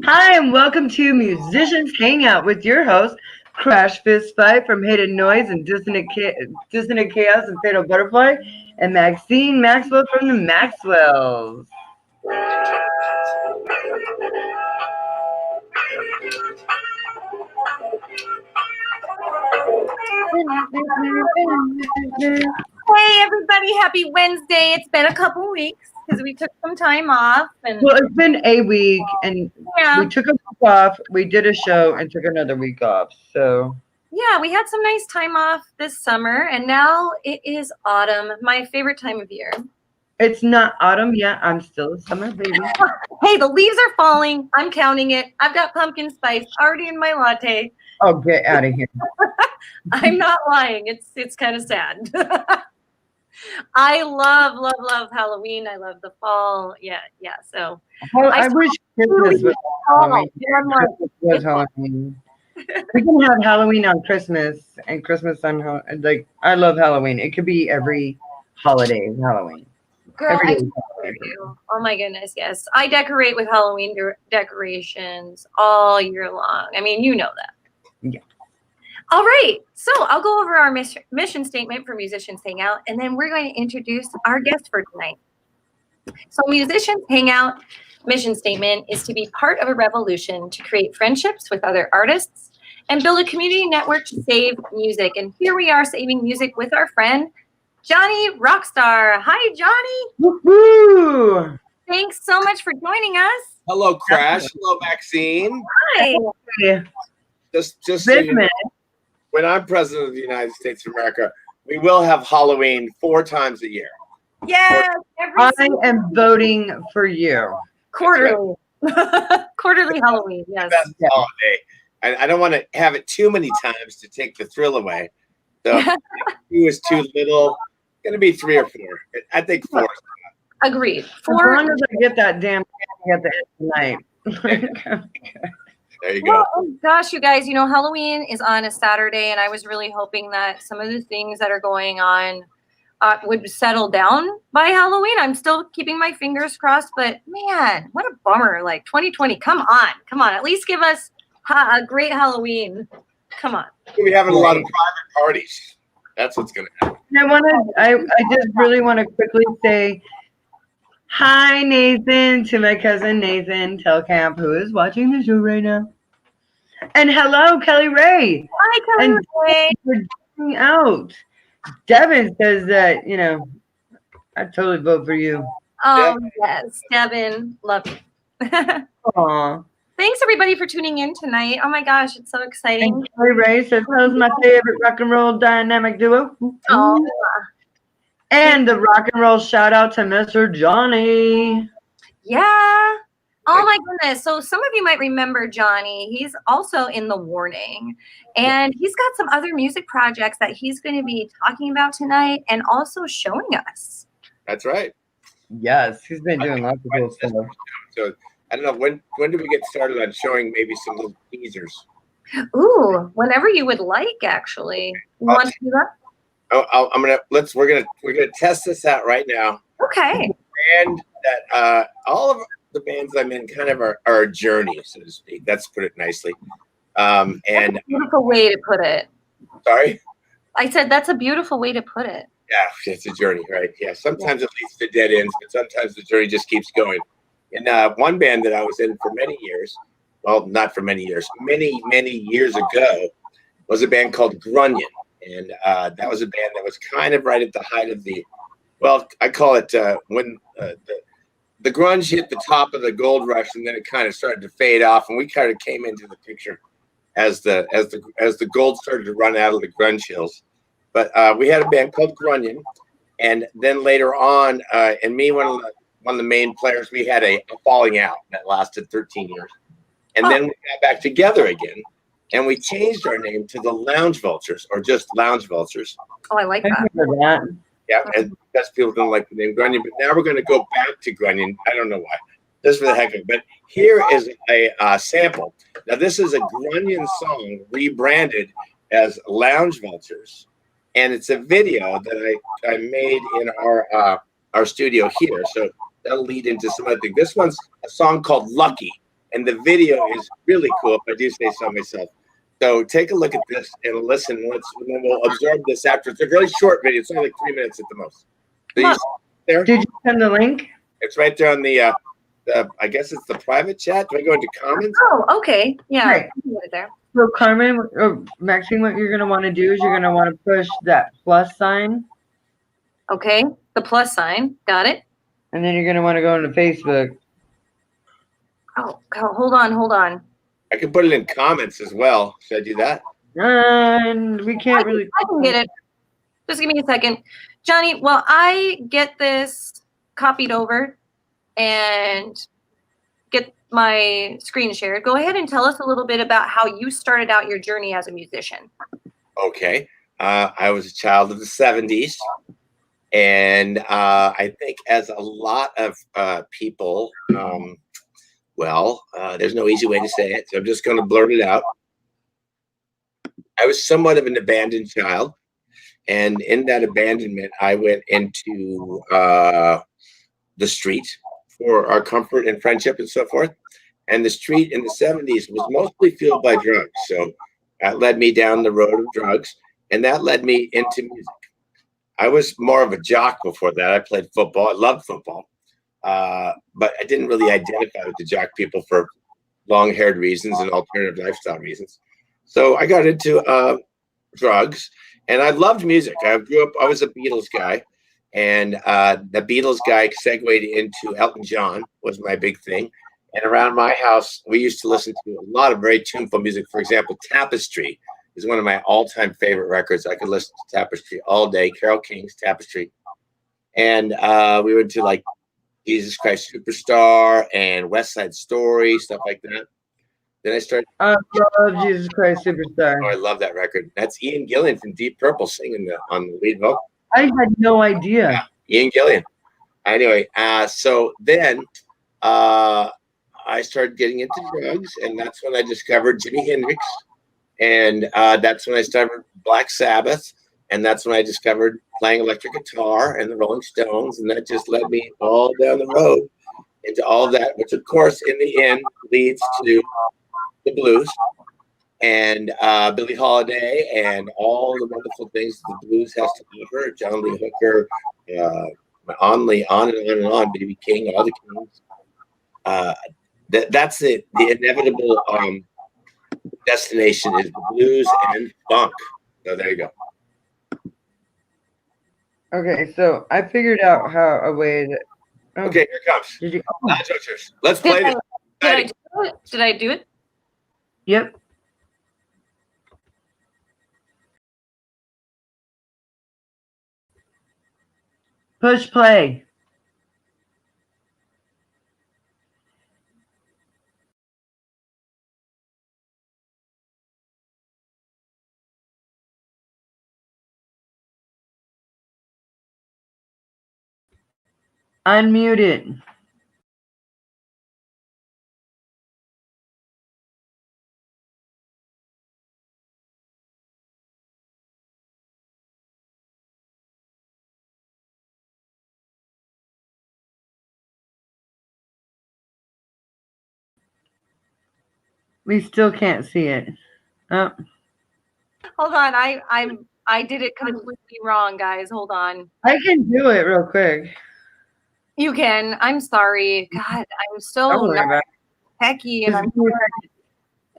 Hi, and welcome to Musicians Hangout with your host, Crash Fist Fight from Hidden Noise and Dissonant Chaos and Fatal Butterfly, and Maxine Maxwell from the Maxwells. Hey everybody, happy Wednesday. It's been a couple weeks because we took some time off and Well, it's been a week, and yeah, we took a week off. We did a show and took another week off. So we had some nice time off this summer and now it is autumn, my favorite time of year. it's not autumn yet. I'm still a summer baby. Hey, the leaves are falling. I'm counting it. I've got pumpkin spice already in my latte. Oh, get out of here. I'm not lying. It's kind of sad. I love Halloween. I love the fall. Yeah. So Well, I wish Christmas was Halloween. Christmas Was Halloween. We can have Halloween on Christmas and Christmas on I love Halloween. It could be every holiday is Halloween. Girl, Every I day is do. Halloween. Oh my goodness, yes. I decorate with Halloween decorations all year long. I mean, you know that. Yeah. All right, so I'll go over our mission statement for Musicians Hangout, and then we're going to introduce our guest for tonight. So Musicians Hangout mission statement is to be part of a revolution to create friendships with other artists and build a community network to save music. And here we are saving music with our friend, Johnny Rockstar. Hi, Johnny. Woo-hoo! Thanks so much for joining us. Hello, Crash. Hello, Maxine. Hi. Yeah. Just so you know, Business. when I'm president of the United States of America, we will have Halloween 4 times a year. Yes, I am voting for you. quarterly. Quarterly Halloween, yes. Best holiday. I don't want to have it too many times to take the thrill away. So if 2 is too little. It's gonna be 3 or 4. I think 4. Agreed. As 4. long as I get that damn at the end of the night. There you go. Well, oh gosh, you guys, Halloween is on a Saturday, and I was really hoping that some of the things that are going on would settle down by Halloween. I'm still keeping my fingers crossed, but man, what a bummer. Like 2020, come on. At least give us a great Halloween. Come on. We'll be having a lot of private parties. That's what's gonna happen. I just really want to quickly say hi, Nathan, to my cousin Nathan Telkamp, who is watching the show right now. And hello, Kelly Ray. Hi, Kelly And Ray. for joining out. Devin says that, I'd totally vote for you. Oh, yes, Devin, love you. Aw. Thanks, everybody, for tuning in tonight. Oh, my gosh, it's so exciting. And Kelly Ray says, that was my favorite rock and roll dynamic duo. Oh, And the rock and roll shout out to Mr. Johnny. yeah. Oh, my goodness. So some of you might remember Johnny. He's also in The Warning. And he's got some other music projects that he's going to be talking about tonight and also showing us. That's right. Yes, he's been doing lots of cool stuff. So I don't know when do we get started on showing maybe some little teasers? Ooh, whenever you would like, actually. You want to do that? We're gonna test this out right now. Okay. And that all of the bands I'm in kind of are a journey, so to speak. That's put it nicely. And That's a beautiful way to put it. sorry. I said that's a beautiful way to put it. Yeah, it's a journey, right? Yeah. Sometimes it leads to dead ends, but sometimes the journey just keeps going. And one band that I was in for many years, well, not for many years, many years ago, was a band called Grunion. And that was a band that was kind of right at the height of I call it when the grunge hit the top of the gold rush, and then it kind of started to fade off, and we kind of came into the picture as the gold started to run out of the grunge hills. But we had a band called Grunion, and then later on, and me, one of the main players, we had a falling out that lasted 13 years, and then we got back together again. And we changed our name to the Lounge Vultures, or just Lounge Vultures. Oh, I like Thank that. you for that. Yeah, and because people don't like the name Grunion, but now we're going to go back to Grunion. I don't know why, just for the heck of it. But here is a sample. Now, this is a Grunion song rebranded as Lounge Vultures, and it's a video that I made in our studio here. So that'll lead into some other things. This one's a song called Lucky, and the video is really cool, if I do say so myself. So take a look at this and listen. And then we'll absorb this after. It's a really short video. It's only like 3 minutes at the most. So you see there? Did you send the link? It's right there on the I guess it's the private chat. Do I go into comments? Oh, okay. Yeah. Right. There. So Carmen or Maxine, what you're gonna want to do is you're gonna want to push that plus sign. Okay. The plus sign. Got it. And then you're gonna want to go into Facebook. Oh, hold on. I can put it in comments as well. Should I do that? And we can't really. I can get it. Just give me a second. Johnny, while I get this copied over and get my screen shared, go ahead and tell us a little bit about how you started out your journey as a musician. Okay. I was a child of the 70s. And I think as a lot of people, there's no easy way to say it, so I'm just going to blurt it out. I was somewhat of an abandoned child. And in that abandonment, I went into the street for our comfort and friendship and so forth. And the street in the 70s was mostly fueled by drugs. So that led me down the road of drugs, and that led me into music. I was more of a jock before that. I played football. I loved football. But I didn't really identify with the jock people for long-haired reasons and alternative lifestyle reasons. So I got into drugs, and I loved music. I was a Beatles guy, and the Beatles guy segued into Elton John was my big thing. And around my house, we used to listen to a lot of very tuneful music. For example, Tapestry is one of my all-time favorite records. I could listen to Tapestry all day, Carole King's Tapestry. And we went to like Jesus Christ Superstar and West Side Story, stuff like that. Then I started. I love Jesus Christ Superstar. Oh, I love that record. That's Ian Gillan from Deep Purple singing on the lead vocal. I had no idea. Yeah, Ian Gillan. Anyway, so then I started getting into drugs, and that's when I discovered Jimi Hendrix, and that's when I discovered Black Sabbath, and that's when I discovered playing electric guitar and the Rolling Stones, and that just led me all down the road into all of that, which of course in the end leads to the blues and Billie Holiday and all the wonderful things the blues has to offer. John Lee Hooker, on and on, B.B. King, all the Kings. That's it. The inevitable destination is the blues and funk. So there you go. Okay, so I figured out how a way that. Oh, okay, here it comes. Did you? Let's play this. Did I do it? Yep. Push play. Unmute it. We still can't see it. Oh. Hold on. I did it completely wrong, guys. Hold on. I can do it real quick. You can. I'm sorry. God, I'm so Don't worry about techie, it. and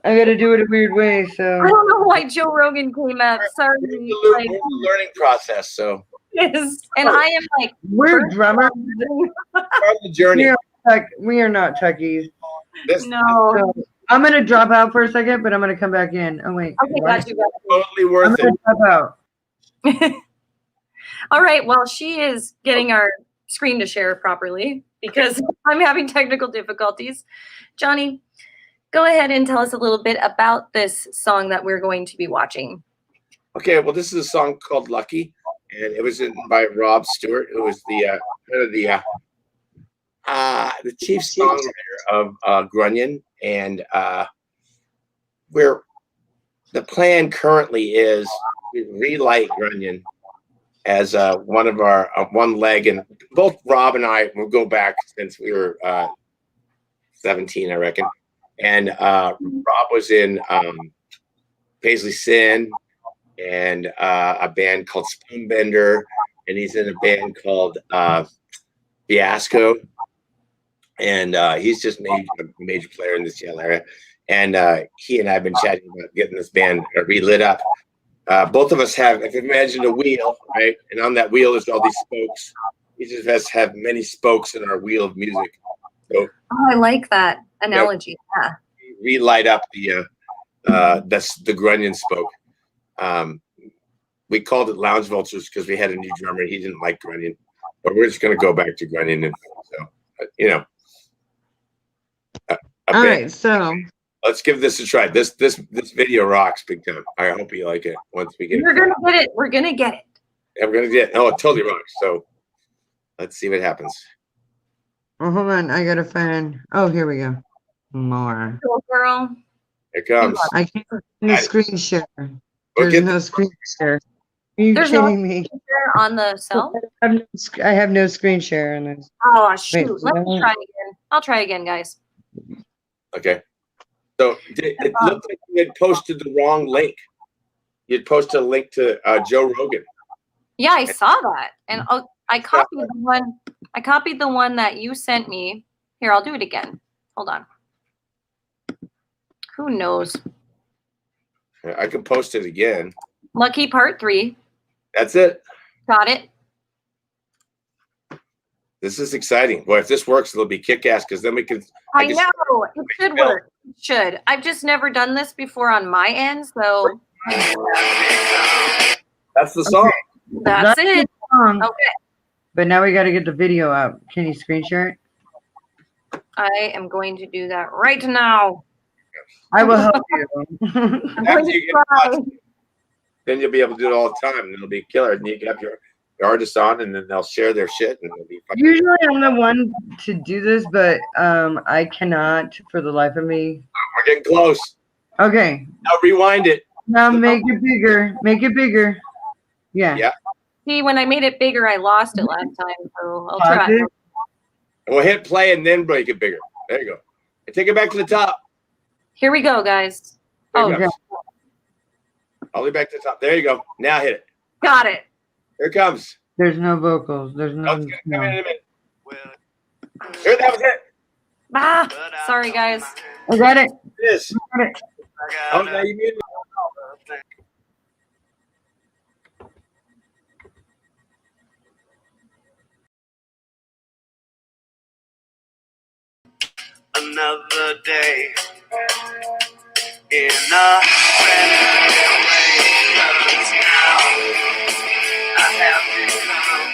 I got to do it a weird way, so. I don't know why Joe Rogan came out. Sorry. It's the learning process, so. Yes. And I am like. We're drummers. Part of the journey. We are not techies. No. So, I'm going to drop out for a second, but I'm going to come back in. Oh, wait. Okay, got you. Totally worth it. Drop out. All right. Well, she is getting our screen to share properly because I'm having technical difficulties. Johnny, go ahead and tell us a little bit about this song that we're going to be watching. Okay. Well, this is a song called Lucky, and it was written by Rob Stewart, who was the chief songwriter of Grunion, and the plan currently is to relight Grunion as one of our one leg, and both Rob and I will go back since we were 17, I reckon, And Rob was in Paisley Sin and a band called Spoonbender, and he's in a band called Fiasco. And he's just made a major player in the Seattle area. And he and I have been chatting about getting this band relit up. Both of us have, if you imagine a wheel, right? And on that wheel is all these spokes. Each of us have many spokes in our wheel of music. So, I like that analogy. Yeah. Relight up the grunion spoke. We called it Lounge Vultures because we had a new drummer. He didn't like grunion, but we're just going to go back to grunion. And so, you know. All right, so let's give this a try. This video rocks big time. I hope you like it once we get it. We're gonna get it. We're gonna get it. Yeah, we're gonna get it. Oh, it totally rocks. So let's see what happens. Oh, hold on. I gotta find. Oh, here we go. More. Go, girl. Here it comes. I can't find the screen share. We'll There's no screen share. Are you There's kidding no me? on the cell. I have no screen share on this. Oh shoot! Wait, Let me try again. I'll try again, guys. Okay. So it looked like you had posted the wrong link. You'd posted a link to Joe Rogan. Yeah, I saw that, and I copied the one. I copied the one that you sent me. Here, I'll do it again. Hold on. Who knows? I can post it again. Lucky part 3. That's it. Got it. This is exciting. Boy, if this works, it'll be kick-ass because then we can. I know. It should work. It should. I've just never done this before on my end, so. That's the song. That's it. Okay. But now we got to get the video up. Can you screen share it? I am going to do that right now. I will help you. After you get then you'll be able to do it all the time, and it'll be killer. And you can have your artists on, and then they'll share their shit, and it'll be fun. Usually I'm the one to do this, but I cannot for the life of me. We're getting close. Okay. Now rewind it. Now make it bigger. Make it bigger. Yeah. Yeah. See, when I made it bigger, I lost it last time, so I'll try. Pause it. And we'll hit play and then make it bigger. There you go. And take it back to the top. Here we go, guys. There Oh, it goes. All the way back to the top. There you go. Now hit it. got it. Here it comes. There's no vocals. There's Oh, no. it's gonna come in a minute. Here, that was it. Ah, sorry, guys. I got it. It is. I got it. Oh, now you muted me. Another day in a better way, 'cause now I have become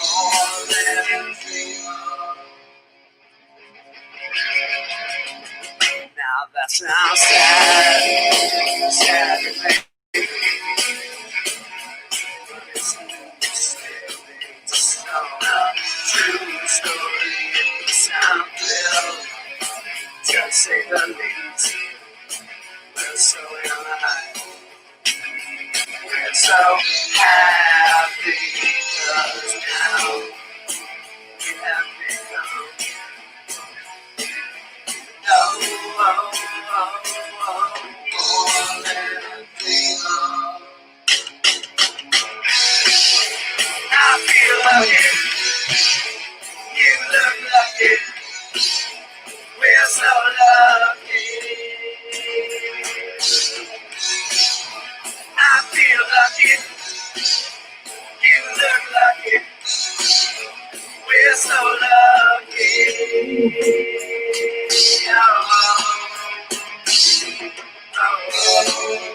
more than a dreamer. Now that sounds sad, sad to me. True story, sound real, to say the least. We're so alive, we're so happy, 'cause now we have become more than a dreamer. I feel lucky. You look lucky. We're so lucky. I feel lucky. You look lucky. We're so lucky. Oh, oh, oh.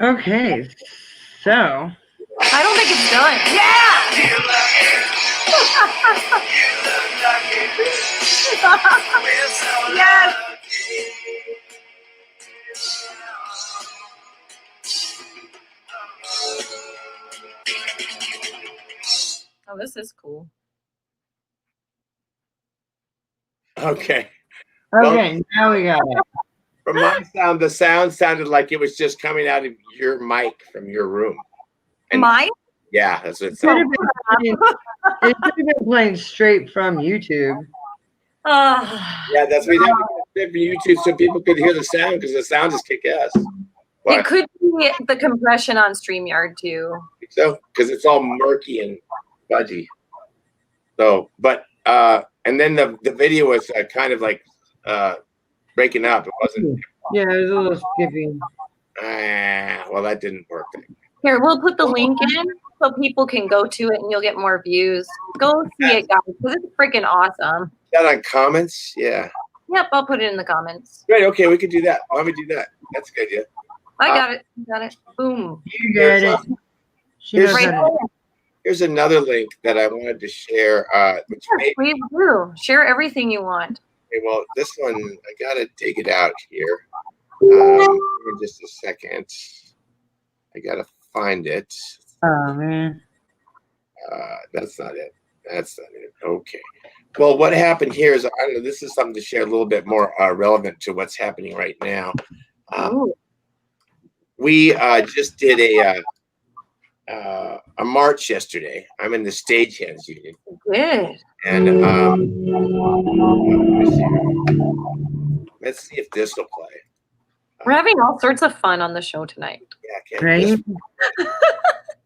Okay. So. I don't think it's done. Yeah! You look lucky. We're so Yes! lucky. Oh, this is cool. Okay. Okay, now we got it. From my sound, the sound sounded like it was just coming out of your mic from your room. And Mine? yeah, that's what it It sounded. could have been playing straight from YouTube. Yeah, that's what we have to get for YouTube so people could hear the sound because the sound is kick ass. It could be the compression on StreamYard too. So, because it's all murky and fudgy. So, but and then the video was kind of like breaking up. It wasn't. Yeah, it was a little skippy. Well, that didn't work. Here, we'll put the link in so people can go to it and you'll get more views. Go see it, guys, because it's freaking awesome. Is that on comments? Yeah. Yep, I'll put it in the comments. Great. Okay, we could do that. Why don't we do that? That's a good idea. I got it. Got it. Boom. You got it. She knows Right how to- there. Here's another link that I wanted to share. Which may, Please do. Share everything you want. okay, well, this one I gotta dig it out here. In just a second. I gotta find it. Oh man. That's not it. That's not it. Okay. Well, what happened here is I don't know. This is something to share a little bit more relevant to what's happening right now. Ooh. We just did a march yesterday. I'm in the Stagehands Union, Good. and let's see if this will play. We're having all sorts of fun on the show tonight. Yeah, okay. Right?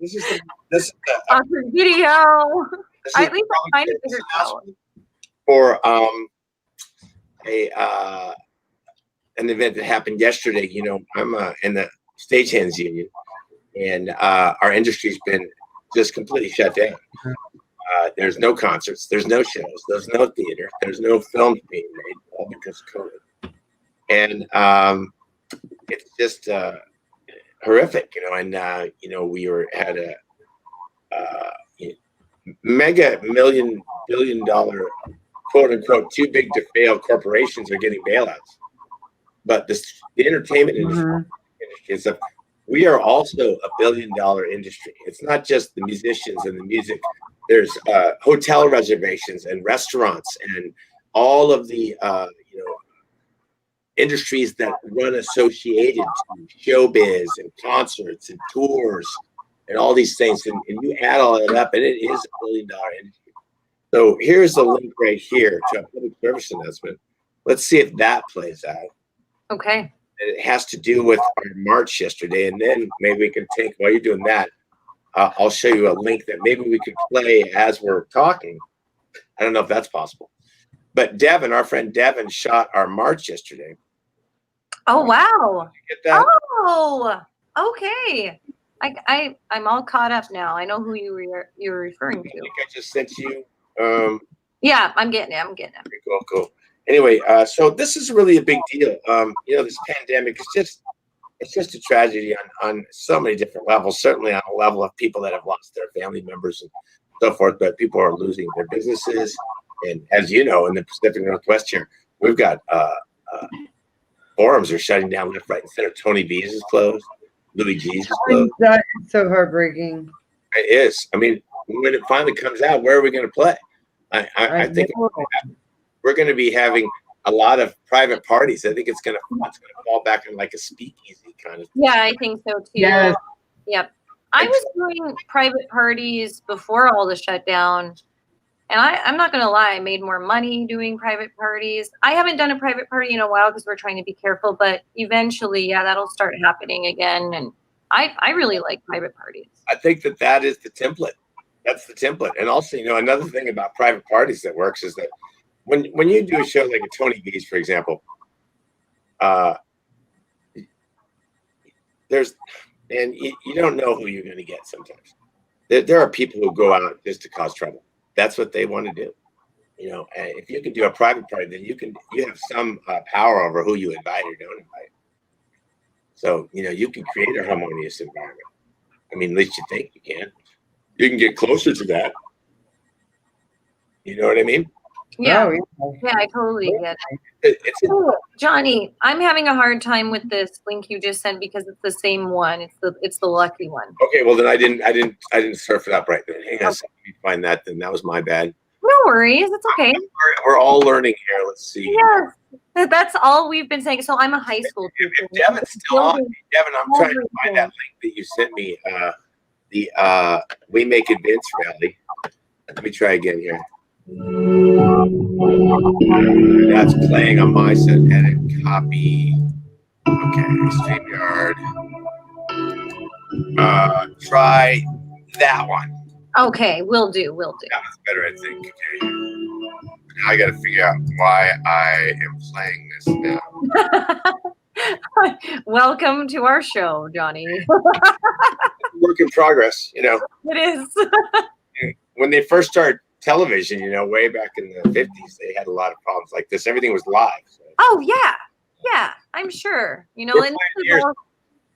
This is the Awesome video. this is At least I find it this figured out. for an event that happened yesterday. You know, I'm in the Stagehands Union, and our industry's been just completely shut down. There's no concerts, there's no shows, there's no theater, there's no films being made, all because of COVID. And it's just horrific, you know. And you know, we had a mega billion-dollar quote unquote too big to fail corporations are getting bailouts, but the entertainment industry is we are also a billion-dollar industry. It's not just the musicians and the music. There's hotel reservations and restaurants and all of the you know, industries that run associated to showbiz and concerts and tours and all these things. And you add all that up, and it is a billion-dollar industry. So here's the link right here to a public service announcement. Let's see if that plays out. Okay. And it has to do with our march yesterday. And then maybe we can take, while you're doing that, I'll show you a link that maybe we could play as we're talking. I don't know if that's possible. But Devin, our friend Devin, shot our march yesterday. Oh wow. Get that? Oh, okay. I'm all caught up now. I know who you're referring I think to. I just sent you. Yeah, I'm getting it. I'm getting it. Cool. Anyway, so this is really a big deal. You know, this pandemic is just a tragedy on so many different levels. Certainly on a level of people that have lost their family members and so forth, but people are losing their businesses. And as you know, in the Pacific Northwest here, we've got forums are shutting down left, right, and center. Tony V's is closed. Louis G's is closed. That is so heartbreaking. It is. I mean, when it finally comes out, where are we going to play? I think we're going to be having a lot of private parties. I think it's going to fall back on like a speakeasy kind of thing. Yeah, I think so too. Yes. Yep. I was doing private parties before all the shutdown. And I'm not going to lie, I made more money doing private parties. I haven't done a private party in a while because we're trying to be careful, but eventually, yeah, that'll start happening again. And I really like private parties. I think that is the template. That's the template. And also, you know, another thing about private parties that works is that when you do a show like a Tony V's, for example, you don't know who you're going to get sometimes. There are people who go out just to cause trouble. That's what they want to do. You know, and if you can do a private party, then you have some power over who you invite or don't invite. So, you know, you can create a harmonious environment. I mean, at least you think you can. You can get closer to that. You know what I mean? Yeah. Oh, yeah. Yeah, I totally get it. It's Oh, Johnny, I'm having a hard time with this link you just sent because it's the same one. It's the lucky one. okay. Well, then I didn't surf it up right then. Hang on a second. Let me find that. Then that was my bad. No worries. It's okay. We're all learning here. Let's see. Yes. That's all we've been saying. So I'm a high school teacher. If Devin's still on, Devin, I'm trying to find that link that you sent me. The We Make It Vince rally. Let me try again here. That's playing on my set. Edit, copy. Okay, StreamYard. Try that one. Okay, will do. That was better, I think. Okay. Now I got to figure out why I am playing this now. Welcome to our show, Johnny. Work in progress, you know. It is. When they first started television, you know, way back in the 50s, they had a lot of problems like this. Everything was live. So. Oh yeah, I'm sure. You know, and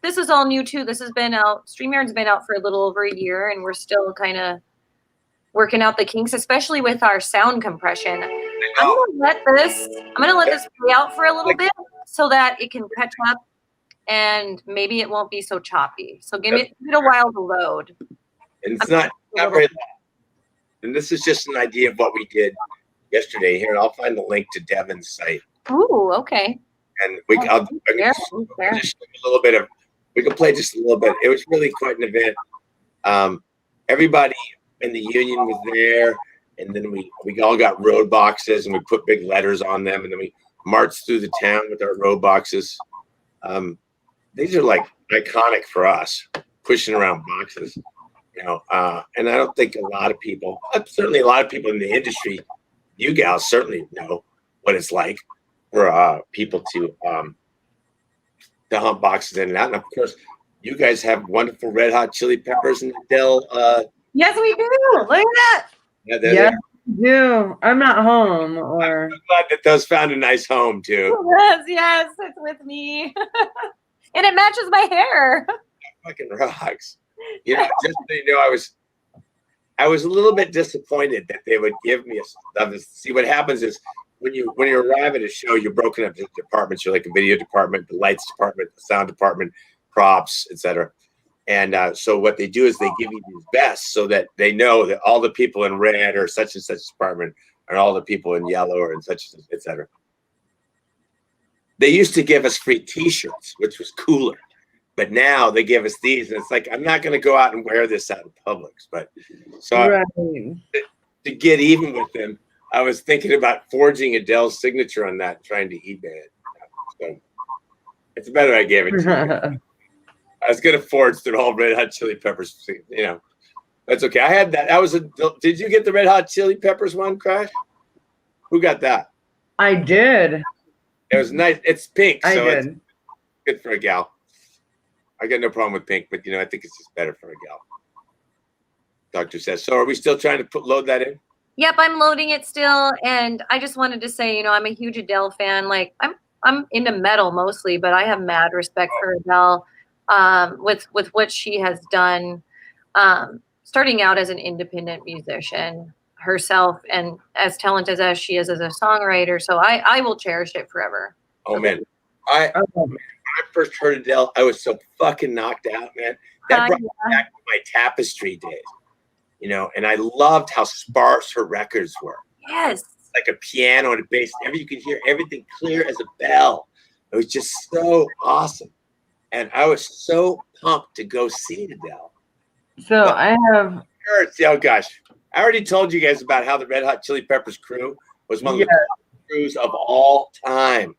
this is all new too. This has been out. StreamYard's been out for a little over a year, and we're still kind of working out the kinks, especially with our sound compression. I'm gonna let this play out for a little bit so that it can catch up, and maybe it won't be so choppy. So give it a while to load. And it's not very long. And this is just an idea of what we did yesterday here. And I'll find the link to Devin's site. Ooh, okay. And we can just a little bit of. We can play just a little bit. It was really quite an event. Everybody in the union was there, and then we all got road boxes, and we put big letters on them, and then we marched through the town with our road boxes. These are like iconic for us, pushing around boxes, you know. And I don't think a lot of people, certainly a lot of people in the industry, you gals certainly know what it's like for people to hump boxes in and out. And of course, you guys have wonderful Red Hot Chili Peppers and Adele. Yes, we do. Look at that. Yeah, we do. I'm not home, or I'm glad that those found a nice home too. Yes, it's with me, and it matches my hair. Fucking rocks. You know, just so you know, I was a little bit disappointed that they would give me a. See, what happens is when you arrive at a show, you're broken up into departments. You're like a video department, the lights department, the sound department, props, etc. And so what they do is they give you these vests so that they know that all the people in red or such and such department and all the people in yellow or in such, etc. They used to give us free T-shirts, which was cooler. But now they give us these, and it's like, I'm not going to go out and wear this out in Publix. But so to get even with them, I was thinking about forging Adele's signature on that, trying to eBay it. So it's better I gave it to you. I was gonna forge the whole Red Hot Chili Peppers, you know. That's okay. I had that. Did you get the Red Hot Chili Peppers one, Crash? Who got that? I did. It was nice. It's pink, I so did. it's good for a gal. I got no problem with pink, but you know, I think it's just better for a gal. Doctor says. So are we still trying to load that in? Yep, I'm loading it still, and I just wanted to say, you know, I'm a huge Adele fan. Like, I'm into metal mostly, but I have mad respect for Adele. With what she has done, starting out as an independent musician herself, and as talented as she is as a songwriter. So I will cherish it forever. Oh man, when I first heard Adele, I was so fucking knocked out, man. That brought me back to my Tapestry days, you know. And I loved how sparse her records were. Yes, like a piano and a bass. You could hear everything clear as a bell. It was just so awesome. And I was so pumped to go see Adele. So I have. Oh gosh, I already told you guys about how the Red Hot Chili Peppers crew was one of the top crews of all time.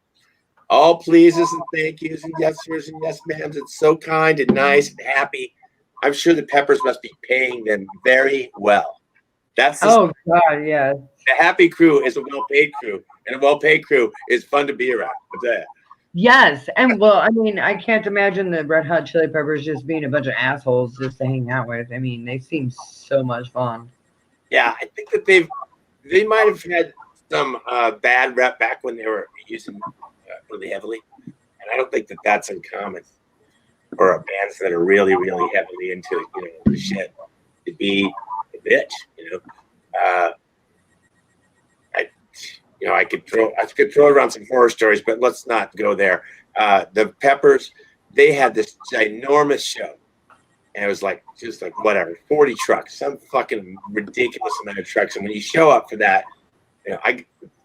All pleases and thank yous and yes sirs and yes ma'ams. It's so kind and nice and happy. I'm sure the Peppers must be paying them very well. That's God, yes. The happy crew is a well-paid crew, and a well-paid crew is fun to be around. I'll tell you. Yes, and well, I mean, I can't imagine the Red Hot Chili Peppers just being a bunch of assholes just to hang out with. I mean, they seem so much fun. Yeah, I think that they might have had some bad rep back when they were using really heavily, and I don't think that that's uncommon for bands that are really, really heavily into the shit to be a bitch. I could throw around some horror stories, but let's not go there. The Peppers, they had this ginormous show, and it was just like whatever, 40 trucks, some fucking ridiculous amount of trucks. And when you show up for that,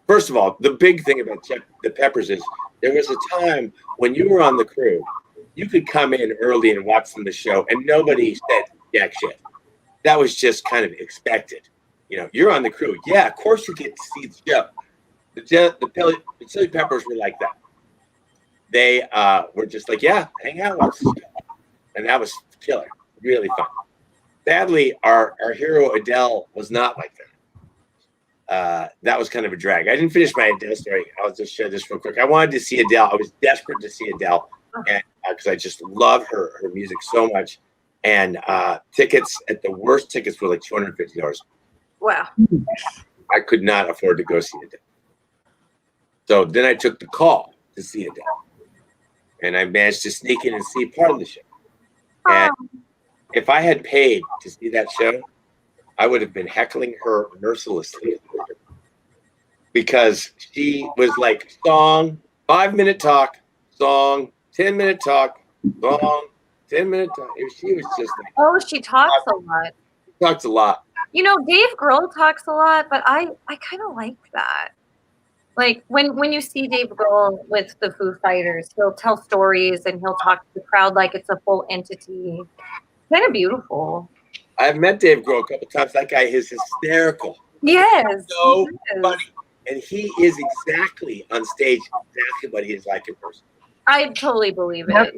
first of all, the big thing about the Peppers is there was a time when you were on the crew, you could come in early and watch the show, and nobody said jack shit. That was just kind of expected. You're on the crew. Yeah, of course you get to see the show. The Chili Peppers were like that. They were just like, yeah, hang out, watch the show. And that was killer, really fun. Sadly, our hero Adele was not like that. That was kind of a drag. I didn't finish my Adele story. I'll just share this real quick. I wanted to see Adele. I was desperate to see Adele, and because I just love her music so much. And tickets were like $250. Wow. I could not afford to go see Adele. So then I took the call to see Adele, and I managed to sneak in and see part of the show. And if I had paid to see that show, I would have been heckling her mercilessly because she was like song, 5-minute talk, song, 10-minute talk, song, 10-minute talk. She was just like, oh, she talks a lot. She talks a lot. Dave Grohl talks a lot, but I kind of like that. Like when you see Dave Grohl with the Foo Fighters, he'll tell stories and he'll talk to the crowd like it's a full entity. Kind of beautiful. I've met Dave Grohl a couple times. That guy is hysterical. Yes. So funny. And he is exactly on stage exactly what he is like in person. I totally believe it. Yep.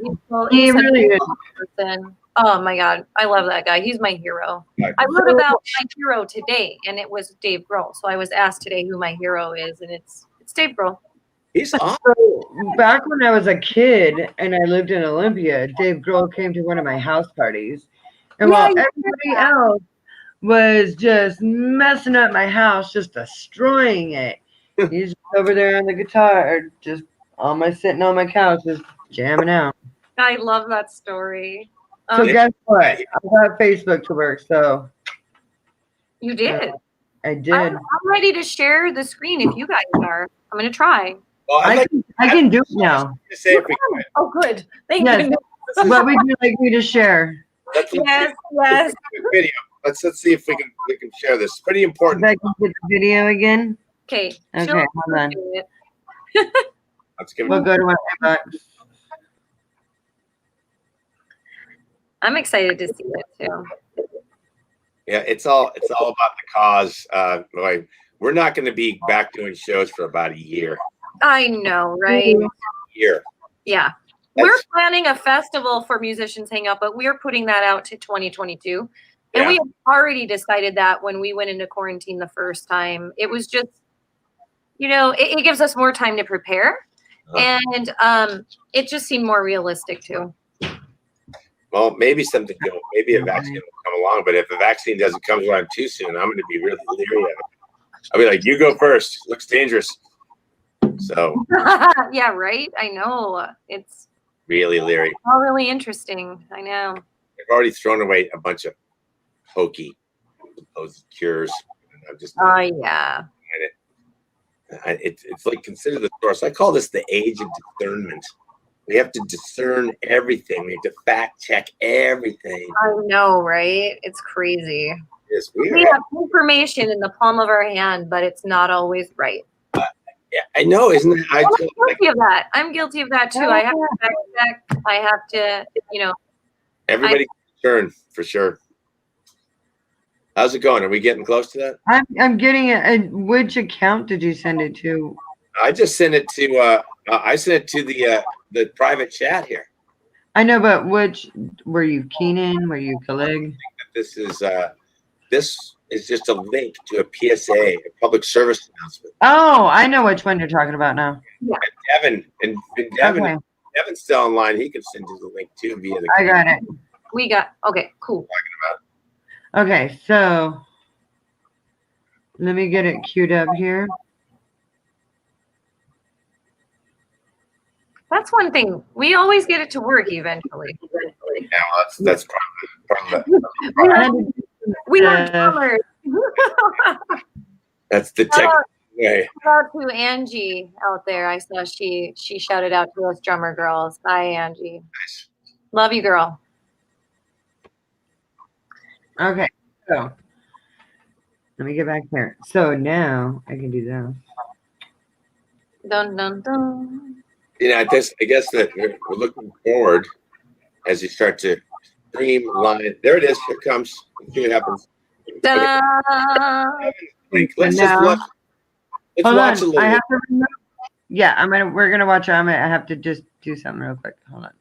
He's He really is. person. Oh my God. I love that guy. He's my hero. I wrote about my hero today, and it was Dave Grohl. So I was asked today who my hero is, and it's Dave Grohl. He's awesome. So back when I was a kid and I lived in Olympia, Dave Grohl came to one of my house parties. And while everybody else was just messing up my house, just destroying it, he's just over there on the guitar, just sitting on my couch, just jamming out. I love that story. So guess what? I got Facebook to work, so. You did? I did. I'm ready to share the screen if you guys are. I'm going to try. Well, I can do it now. Oh, good. Thank Yes. you. What would you like me to share? Yes. Video. Let's see if we can share this. It's pretty important. If I can get the video again. Okay. Okay, hold on. Let's give We'll it. go to my inbox. I'm excited to see it too. Yeah, it's all about the cause. We're not going to be back doing shows for about a year. I know, right? Year. Yeah. We're planning a festival for Musicians Hangout, but we're putting that out to 2022. And we had already decided that when we went into quarantine the first time. It was just, it gives us more time to prepare. And it just seemed more realistic too. Well, maybe maybe a vaccine will come along, but if a vaccine doesn't come along too soon, I'm going to be really leery of it. I'll be like, you go first. Looks dangerous. So. Yeah, right? I know. It's really leery. all really interesting. I know. I've already thrown away a bunch of hokey supposed cures. I'm just. Yeah. It's like consider the source. I call this the age of discernment. We have to discern everything. We have to fact check everything. I know, right? It's crazy. It's We weird. have information in the palm of our hand, but it's not always right. Yeah, I know, isn't it? I'm guilty of that. I'm guilty of that too. I have to fact check. I have to, Everybody concerned for sure. How's it going? Are we getting close to that? I'm getting it. And which account did you send it to? I just sent it to. I sent it to the private chat here. I know, but which were you Keenan? Were you Kalig? This is just a link to a PSA, a public service announcement. Oh, I know which one you're talking about now. And Devin, Devin's still online. He can send you the link too via the. I got it. Okay, cool. Okay, so let me get it queued up here. That's one thing. We always get it to work eventually. Yeah, well, that's part of the. We are drummers. That's the way. Shout out to Angie out there. I saw she shouted out to us drummer girls. Hi, Angie. Nice. Love you, girl. Okay, so let me get back here. So now I can do this. Dun dun dun. You know, I guess that we're looking forward as you start to streamline. There it is. Here it comes. Let's see what happens. Ta-da! Let's just now, watch. Let's hold watch a on. little. I have to remember. Yeah, we're gonna watch it. I have to just do something real quick. Hold on.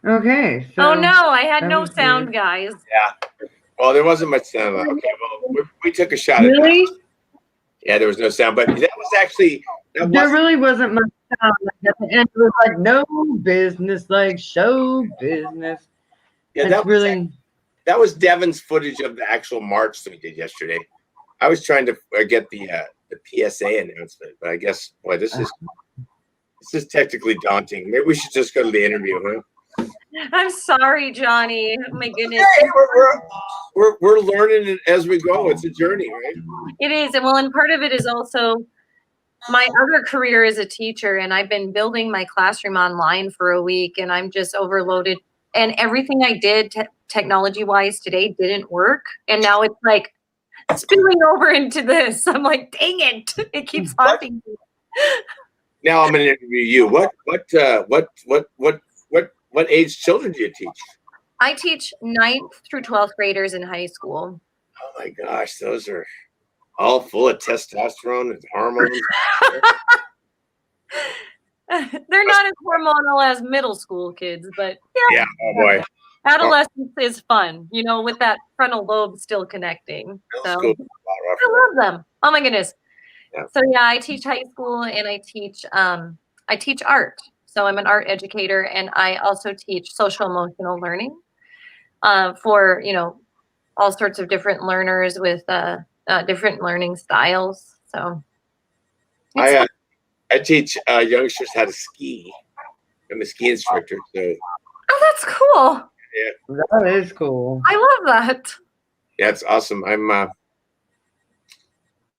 Okay. So Oh no, I had that no was sound, weird. guys. Yeah. Well, there wasn't much sound. Okay. Well, we took a shot at Really? that. Yeah, there was no sound, but that was actually There really wasn't much sound. Like at the end, it was like no business, like show business. yeah, It's really. that was Devin's footage of the actual march that we did yesterday. I was trying to get the PSA announcement, but I guess boy, this is technically daunting. Maybe we should just go to the interview, huh? I'm sorry, Johnny. Oh my goodness. Hey, we're learning it as we go. It's a journey, right? It is. And well, and part of it is also my other career as a teacher, and I've been building my classroom online for a week, and I'm just overloaded. And everything I did technology wise today didn't work. And now it's like spilling over into this. I'm like, dang it. It keeps haunting me. Now I'm going to interview you. What age children do you teach? I teach 9th through 12th graders in high school. Oh my gosh, those are all full of testosterone and hormones. They're not as hormonal as middle school kids, but Yeah, oh boy. Adolescence is fun, with that frontal lobe still connecting. So Middle school is a lot rougher. I love them. Oh my goodness. Yeah. So yeah, I teach high school and I teach art. So I'm an art educator, and I also teach social emotional learning for all sorts of different learners with different learning styles. So I teach youngsters how to ski. I'm a ski instructor, so oh, that's cool. yeah, That is cool. I love that. yeah, it's awesome.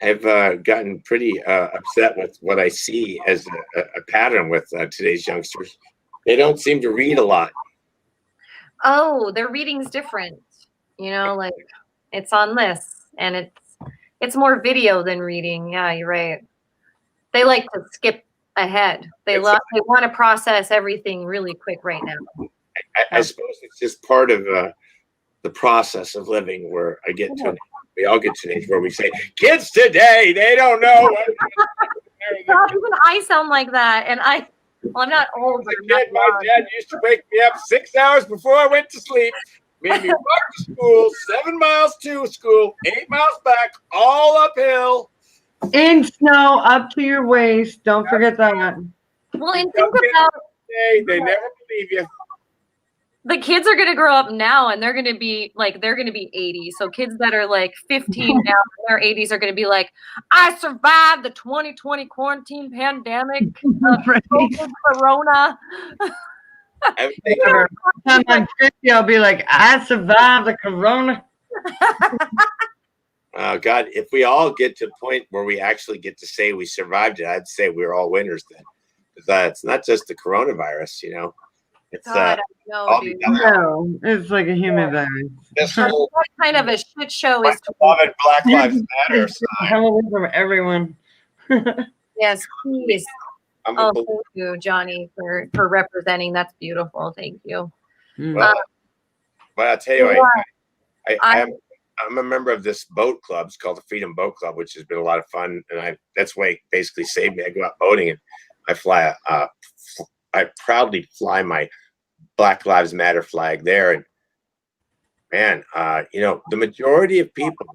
I've gotten pretty upset with what I see as a pattern with today's youngsters. They don't seem to read a lot. Oh, their reading's different. Like it's on this, and it's more video than reading. Yeah, you're right. They like to skip ahead. They want to process everything really quick right now. I suppose it's just part of the process of living where we all get to an age where we say, kids today, they don't know what. Even I sound like that, and I'm not old. My dad used to wake me up 6 hours before I went to sleep, made me walk to school, 7 miles to school, 8 miles back, all uphill. In snow up to your waist. Don't forget that. Well, and think about They never believe you. the kids are going to grow up now and they're going to be 80. So kids that are like 15 now in their 80s are going to be like, I survived the 2020 quarantine pandemic, Right. COVID, Corona. I think Whatever. By the time I'm 50, I'll be like, I survived the corona. God, if we all get to a point where we actually get to say we survived it, I'd say we're all winners then. Because it's not just the coronavirus, you know. It's God, I know, all dude. the other, No, it's like a human virus. this whole What kind of a shit show is beloved Black Lives Matter sign. Hell away from everyone. yes, please. I'm Oh, a, thank you, Johnny, for representing. That's beautiful. Thank you. well, but I'll tell you what, I- I'm a member of this boat club. It's called the Freedom Boat Club, which has been a lot of fun, and that's why it basically saved me. I go out boating and I proudly fly my Black Lives Matter flag there, and man, you know, the majority of people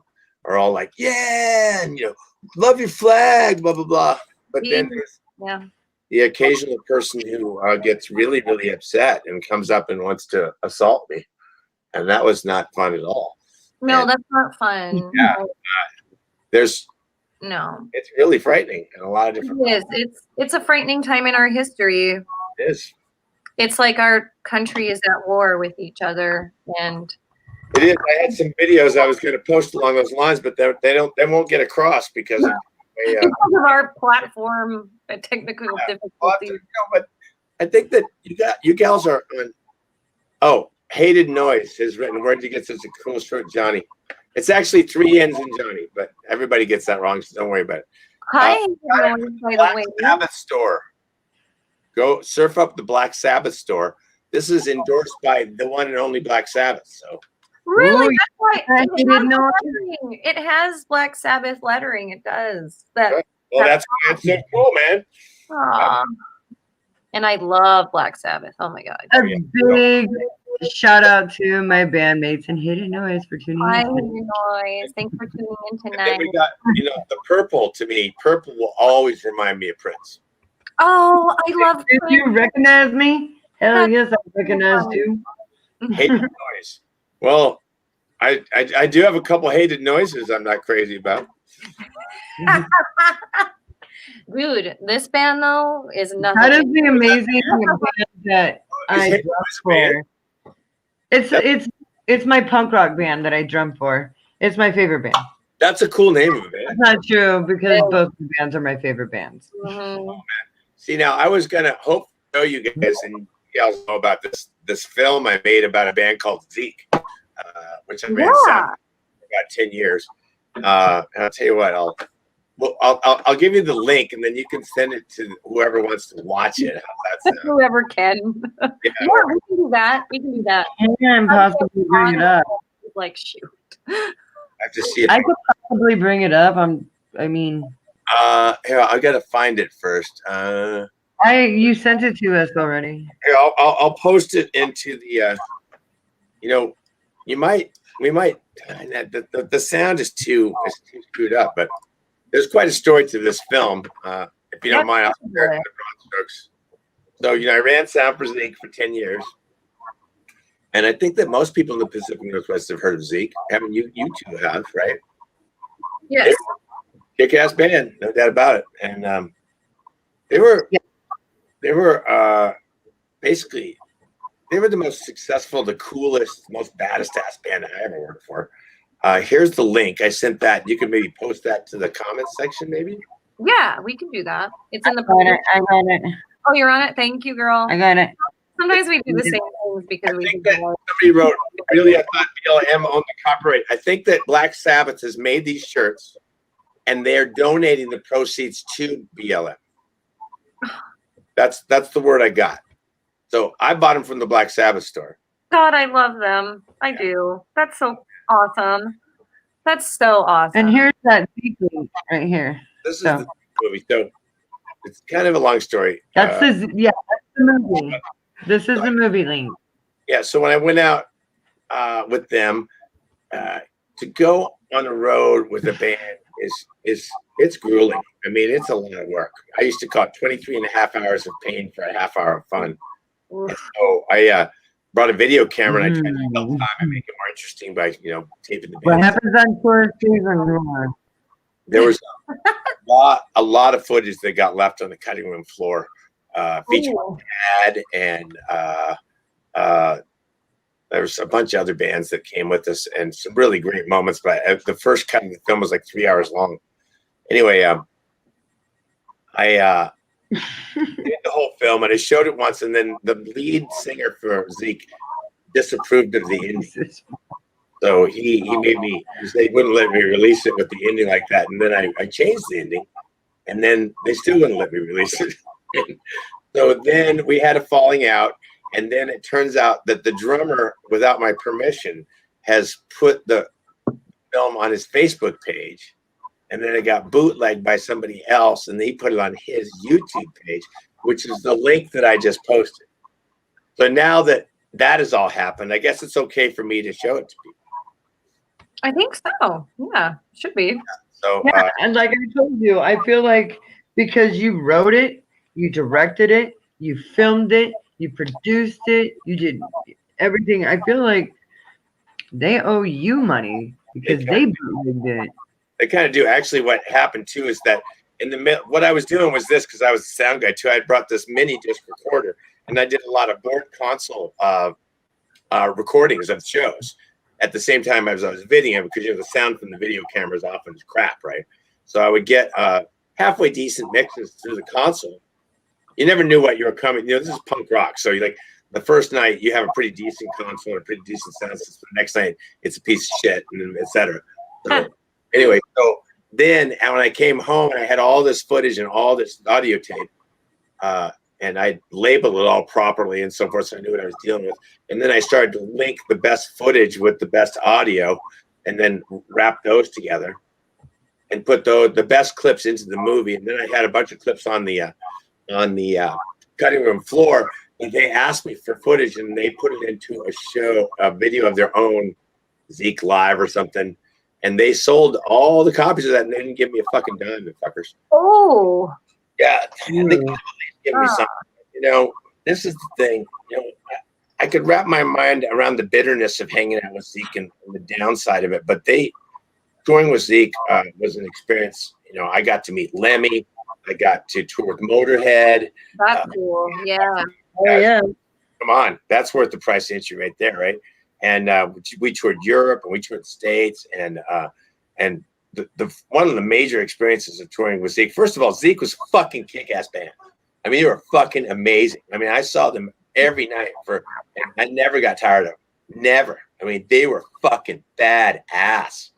are all like, yeah, and you know, love your flag, blah blah blah. But then there's the occasional person who gets really, really upset and comes up and wants to assault me, and that was not fun at all. No, And that's not fun. yeah, there's No. it's really frightening in a lot of different It is. It's a frightening time in our history. It is. It's like our country is at war with each other, and It is. I had some videos I was going to post along those lines, but they won't get across because of because of our platform technical difficulties. but I think that you gals are on. Oh, Hated Noise has written, where'd you get such a cool shirt, Johnny? It's actually 3 N's in Johnny, but everybody gets that wrong, so don't worry about it. Hi, by Black the way. Sabbath store. Go surf up the Black Sabbath store. This is endorsed by the one and only Black Sabbath. So Really? Ooh, That's why you didn't know. it has Black Sabbath lettering. It does. That. well, that's why it's so cool, man. Aw. And I love Black Sabbath. Oh my god. A big shout out to my bandmates and Hated Noise for tuning Hi, in. noise. Thanks for tuning in And tonight. then we got, you know, the purple. To me, purple will always remind me of Prince. Oh, I love Did you recognize me? Hell yes, I recognized you. Hated Noise. Well, I do have a couple hated noises I'm not crazy about. Dude, this band though is nothing. That is the amazing band that I Hated drum Noise for. It's my punk rock band that I drum for. It's my favorite band. That's a cool name of a band. That's not true because both the bands are my favorite bands. Mhm. See, now I was gonna hope to show you guys, and you guys know about this film I made about a band called Zeke, which I ran sound for about 10 years. And I'll tell you what, I'll give you the link, and then you can send it to whoever wants to watch it. How's that sound? Whoever can. Yeah. Yeah, we can do that. We can do that. I can possibly bring it up. Like shoot. I have to see if I could probably bring it up. I mean, here, I gotta find it first. you sent it to us already. Here, I'll post it into the. You know, we might. The sound is too screwed up, but there's quite a story to this film. If you don't mind, I'll share it in the broad strokes. So, you know, I ran sound for Zeke for 10 years. And I think that most people in the Pacific Northwest have heard of Zeke. Haven't you two have, right? Yes. Kick-ass band, no doubt about it. And they were basically, they were the most successful, the coolest, most baddest ass band I ever worked for. Here's the link. I sent that. You can maybe post that to the comments section, maybe. Yeah, we can do that. It's in the. I got it. Oh, you're on it. Thank you, girl. I got it. Sometimes we do the same things because I we think do that somebody wrote, really, I thought BLM owned the copyright. I think that Black Sabbath has made these shirts and they're donating the proceeds to BLM. That's the word I got. So I bought them from the Black Sabbath store. God, I love them. I do. That's so awesome. That's so awesome. And here's that sequence right here. This is So. the movie. So it's kind of a long story. That's the movie. This is the movie link. Yeah. So when I went out with them to go on the road with a band it's grueling. I mean, it's a lot of work. I used to call it 23 and a half hours of pain for a half hour of fun. And so I brought a video camera and I tried to kill time and make it more interesting by taping the What bands. happens on tour season 1? There was a lot of footage that got left on the cutting room floor, featuring Dad and there was a bunch of other bands that came with us and some really great moments. But the first cut of the film was like 3 hours long. Anyway, I did the whole film and I showed it once, and then the lead singer for Zeke disapproved of the ending. So he made me, they wouldn't let me release it with the ending like that. And then I changed the ending, and then they still wouldn't let me release it. So then we had a falling out. And then it turns out that the drummer, without my permission, has put the film on his Facebook page. And then it got bootlegged by somebody else. And he put it on his YouTube page, which is the link that I just posted. So now that has all happened, I guess it's okay for me to show it to people. I think so. Yeah, should be. So, Yeah, and like I told you, I feel like because you wrote it, you directed it, you filmed it, you produced it, you did everything. I feel like they owe you money because they bootlegged it. They kind of do. Actually, what happened too is that in the middle, what I was doing was this, because I was a sound guy too. I brought this mini disc recorder, and I did a lot of board console recordings of shows at the same time as I was videoing, because the sound from the video cameras often is crap, right? So I would get halfway decent mixes through the console. You never knew what you were coming. This is punk rock. So you the first night you have a pretty decent console and a pretty decent sound system. The next night it's a piece of shit, and then etc. So anyway, so then when I came home and I had all this footage and all this audio tape, and I labeled it all properly and so forth, so I knew what I was dealing with. And then I started to link the best footage with the best audio, and then wrap those together and put the best clips into the movie. And then I had a bunch of clips on the cutting room floor, and they asked me for footage, and they put it into a video of their own, Zeke Live or something, and they sold all the copies of that, and they didn't give me a fucking dime, the fuckers. Oh, yeah, they could give me something. This is the thing. I could wrap my mind around the bitterness of hanging out with Zeke and the downside of it, but touring with Zeke was an experience. I got to meet Lemmy. I got to tour with Motorhead. That's cool. Yeah. Oh, yeah. Come on. That's worth the price of entry right there, right? And we toured Europe, and we toured the States. And the one of the major experiences of touring with Zeke, first of all, Zeke was a fucking kick-ass band. I mean, they were fucking amazing. I mean, I saw them every night and I never got tired of them. Never. I mean, they were fucking badass.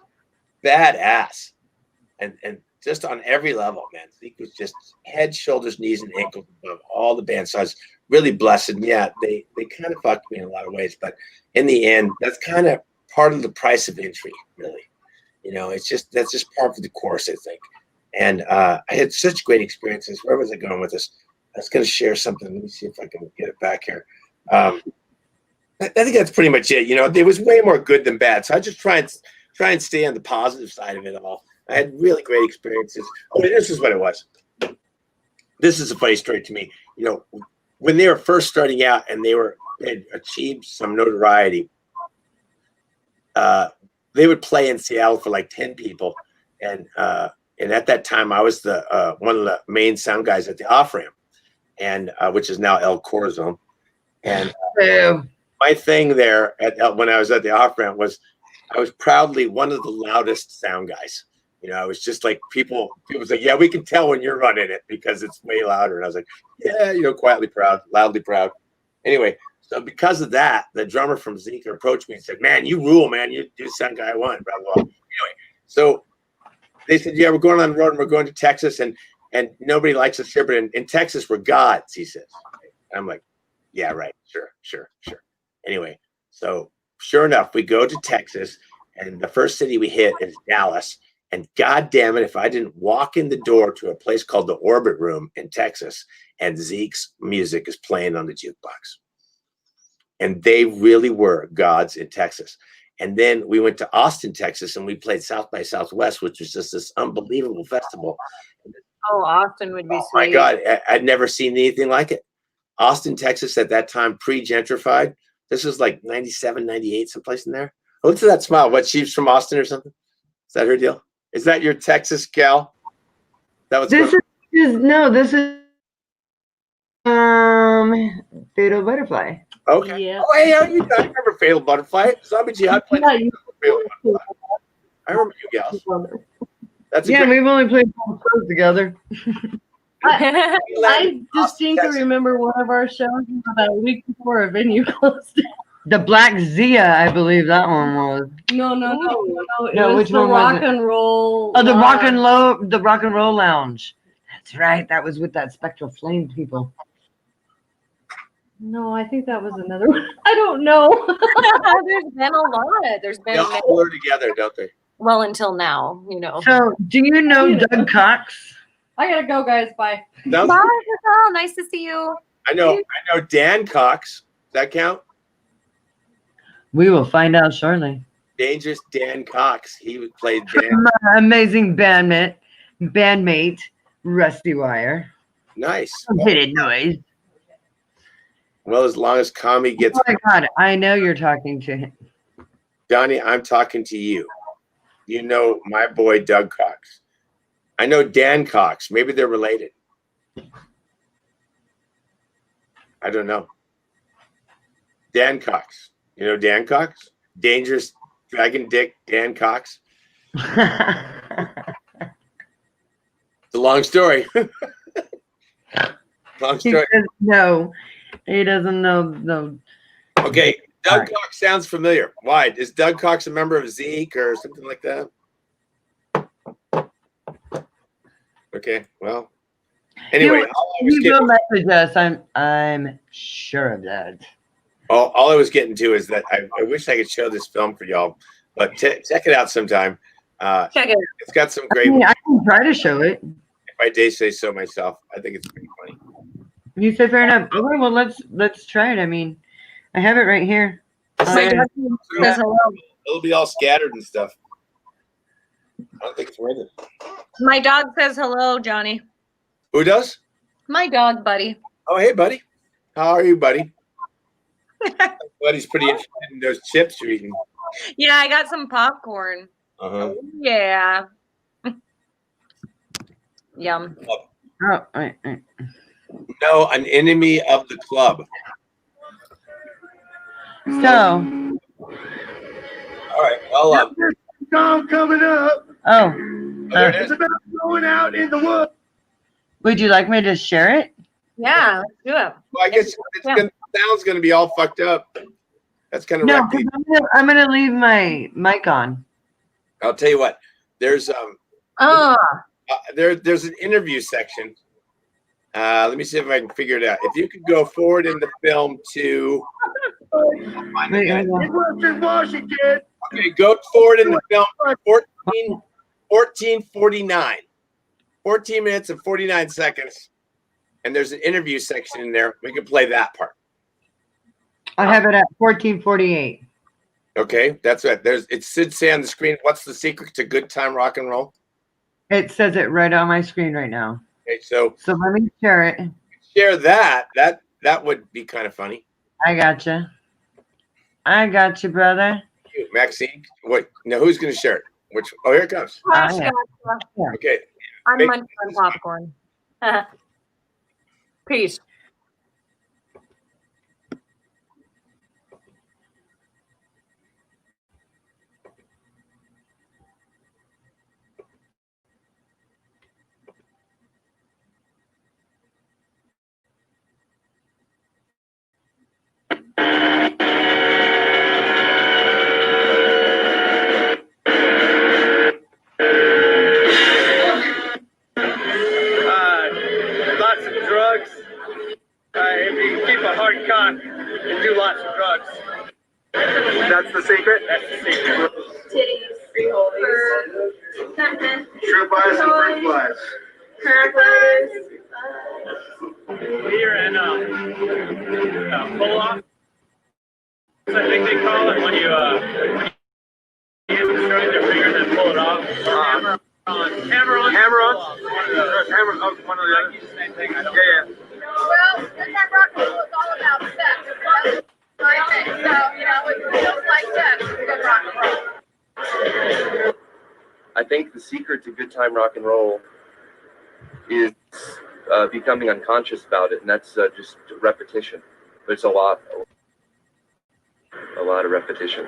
Badass. And just on every level, man. Zeke was just head, shoulders, knees, and ankles above all the bands. So I was really blessed. And yeah, they kind of fucked me in a lot of ways. But in the end, that's kind of part of the price of entry, really. That's just part of the course, I think. And I had such great experiences. Where was I going with this? I was going to share something. Let me see if I can get it back here. I think that's pretty much it. There was way more good than bad. So I just try and stay on the positive side of it all. I had really great experiences. Oh, this is what it was. This is a funny story to me. When they were first starting out and they had achieved some notoriety, they would play in Seattle for like 10 people. And at that time, I was the one of the main sound guys at the off ramp, and which is now El Corazon. And my thing there when I was at the off ramp was I was proudly one of the loudest sound guys. I was just like people say, yeah, we can tell when you're running it because it's way louder. And I was like, yeah, quietly proud, loudly proud. Anyway, so because of that, the drummer from Zeke approached me and said, man, you rule, man. You're sound guy one, blah, blah, blah. Anyway, so they said, yeah, we're going on the road and we're going to Texas, and nobody likes us here, but in Texas, we're gods, he says. And I'm like, yeah, right. Sure. Anyway, so sure enough, we go to Texas, and the first city we hit is Dallas. And God damn it, if I didn't walk in the door to a place called the Orbit Room in Texas, and Zeke's music is playing on the jukebox. And they really were gods in Texas. And then we went to Austin, Texas, and we played South by Southwest, which was just this unbelievable festival. Oh, Austin would be Oh sweet. my God, I'd never seen anything like it. Austin, Texas, at that time, pre-gentrified. This was like 97, 98, someplace in there. Oh, look at that smile. What, she's from Austin or something? Is that her deal? Is that your Texas gal? That was This is Fatal Butterfly. okay. Yeah. Oh, hey, how you doing? I remember Fatal Butterfly. Zombie Jihad played Yeah, you- Fatal Butterfly. I remember you gals. That's a Yeah, great we've only played 4 shows together. I distinctly remember one of our shows was about a week before a venue closed. The Black Zia, I believe that one was. No. It No, was which the one was rock it? and roll. Oh, the Lounge. Rock and Roll Lounge. That's right. That was with that Spectral Flame people. No, I think that was another one. I don't know. There's been a lot. There's They been all blur together, don't they? well until now, you know. So, do you know Doug Cox? I gotta go, guys. Bye. Sounds Bye, good. Giselle. Nice to see you. I know Dan Cox. Does that count? We will find out shortly. Dangerous Dan Cox. He played Dan. My amazing bandmate, Rusty Wire. Nice. Hidden Noise. Well, as long as Kami gets Oh my God, I know you're talking to him. Johnny, I'm talking to you. You know my boy Doug Cox. I know Dan Cox. Maybe they're related. I don't know. Dan Cox. You know Dan Cox? Dangerous Dragon Dick Dan Cox. It's a long story. Long He story. says no. He doesn't know. No. Okay, Doug Right. Cox sounds familiar. Why? Is Doug Cox a member of Zeke or something like that? Okay, well. Anyway, all I was He will getting, message us. I'm sure of that. all I was getting to is that I wish I could show this film for y'all, but check it out sometime. Check it. It's got some I great. mean, I can try to show it. If I dare say so myself, I think it's pretty funny. You say fair enough. Okay, well let's try it. I mean, I have it right here. My yeah. dog says hello. It'll be all scattered and stuff. I don't think it's worth it. My dog says hello, Johnny. Who does? My dog, buddy. Oh, hey, buddy. How are you, buddy? Buddy's pretty interested in those chips you're eating. Yeah, I got some popcorn. Uh-huh. Yeah. Yum. Oh, right. No, an enemy of the club. So, All right. Well, Song coming up. oh, there it is. It's about going out in the woods. would you like me to share it? Yeah, let's do it. Well, I guess sound's going to be all fucked up. That's kind of No, wrecked. 'cause I'm gonna leave my mic on. I'll tell you what. There's Oh, there's an interview section. Let me see if I can figure it out. If you could go forward in the film to Wait, hold on. In Western Washington. okay, go forward in the film 1449. 14 minutes and 49 seconds. And there's an interview section in there. We can play that part. I have it at 14:48. Okay, that's right. It should say on the screen, what's the secret to good time rock and roll? It says it right on my screen right now. Okay, so So let me share it. share that. That would be kind of funny. I gotcha. I got you, brother. You, Maxine, what? Now who's going to share it? Which? Oh, here it comes. gosh, yeah. gotcha. Okay, I'm Make- munching on popcorn. Peace. Lots of drugs. If you keep a hard con and do lots of drugs. That's the secret? That's the secret. Titties, freeholders, Shrimp pies and fruit flies. crackers, Here and pull off. I think they call it when you with your fingers and pull it off. Hammer on. Hammer on. Hammer on. Hammer on. One or the other. Same thing. I don't. Yeah. Well, good time rock and roll is all about steps. That's my thing. So, you know, if it feels like steps, it's good rock and roll. I think the secret to good time rock and roll is becoming unconscious about it, and that's just repetition. There's a lot of repetition.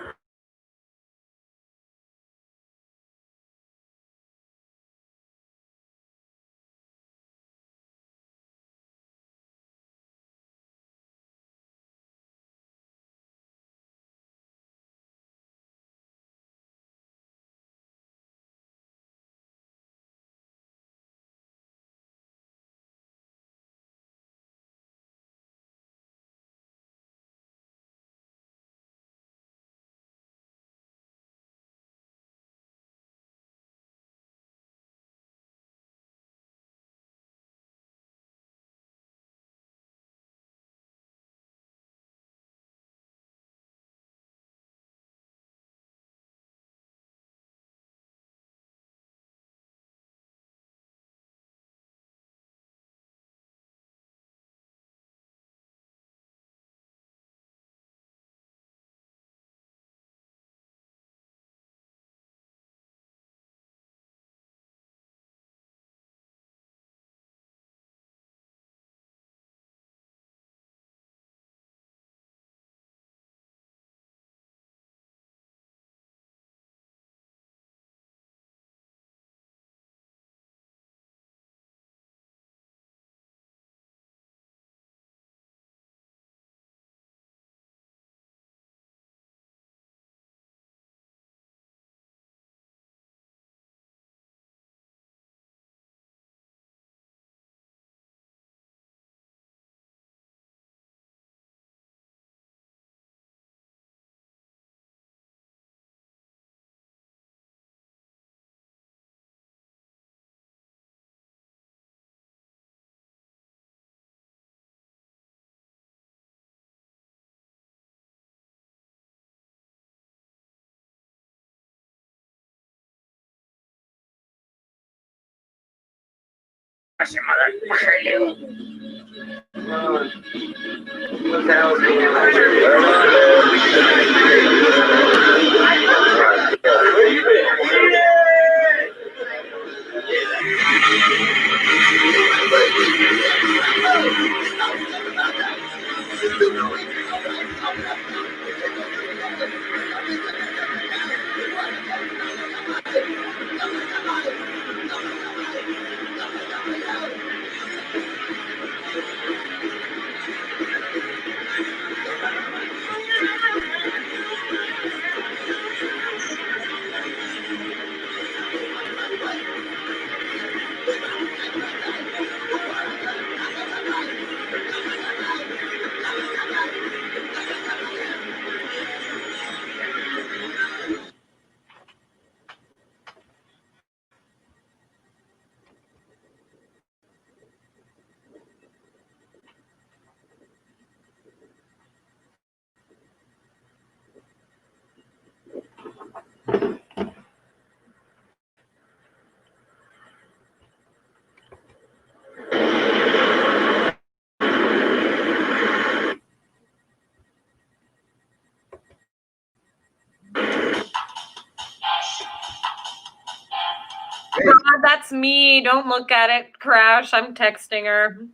God, that's me. Don't look at it, Crash. I'm texting her.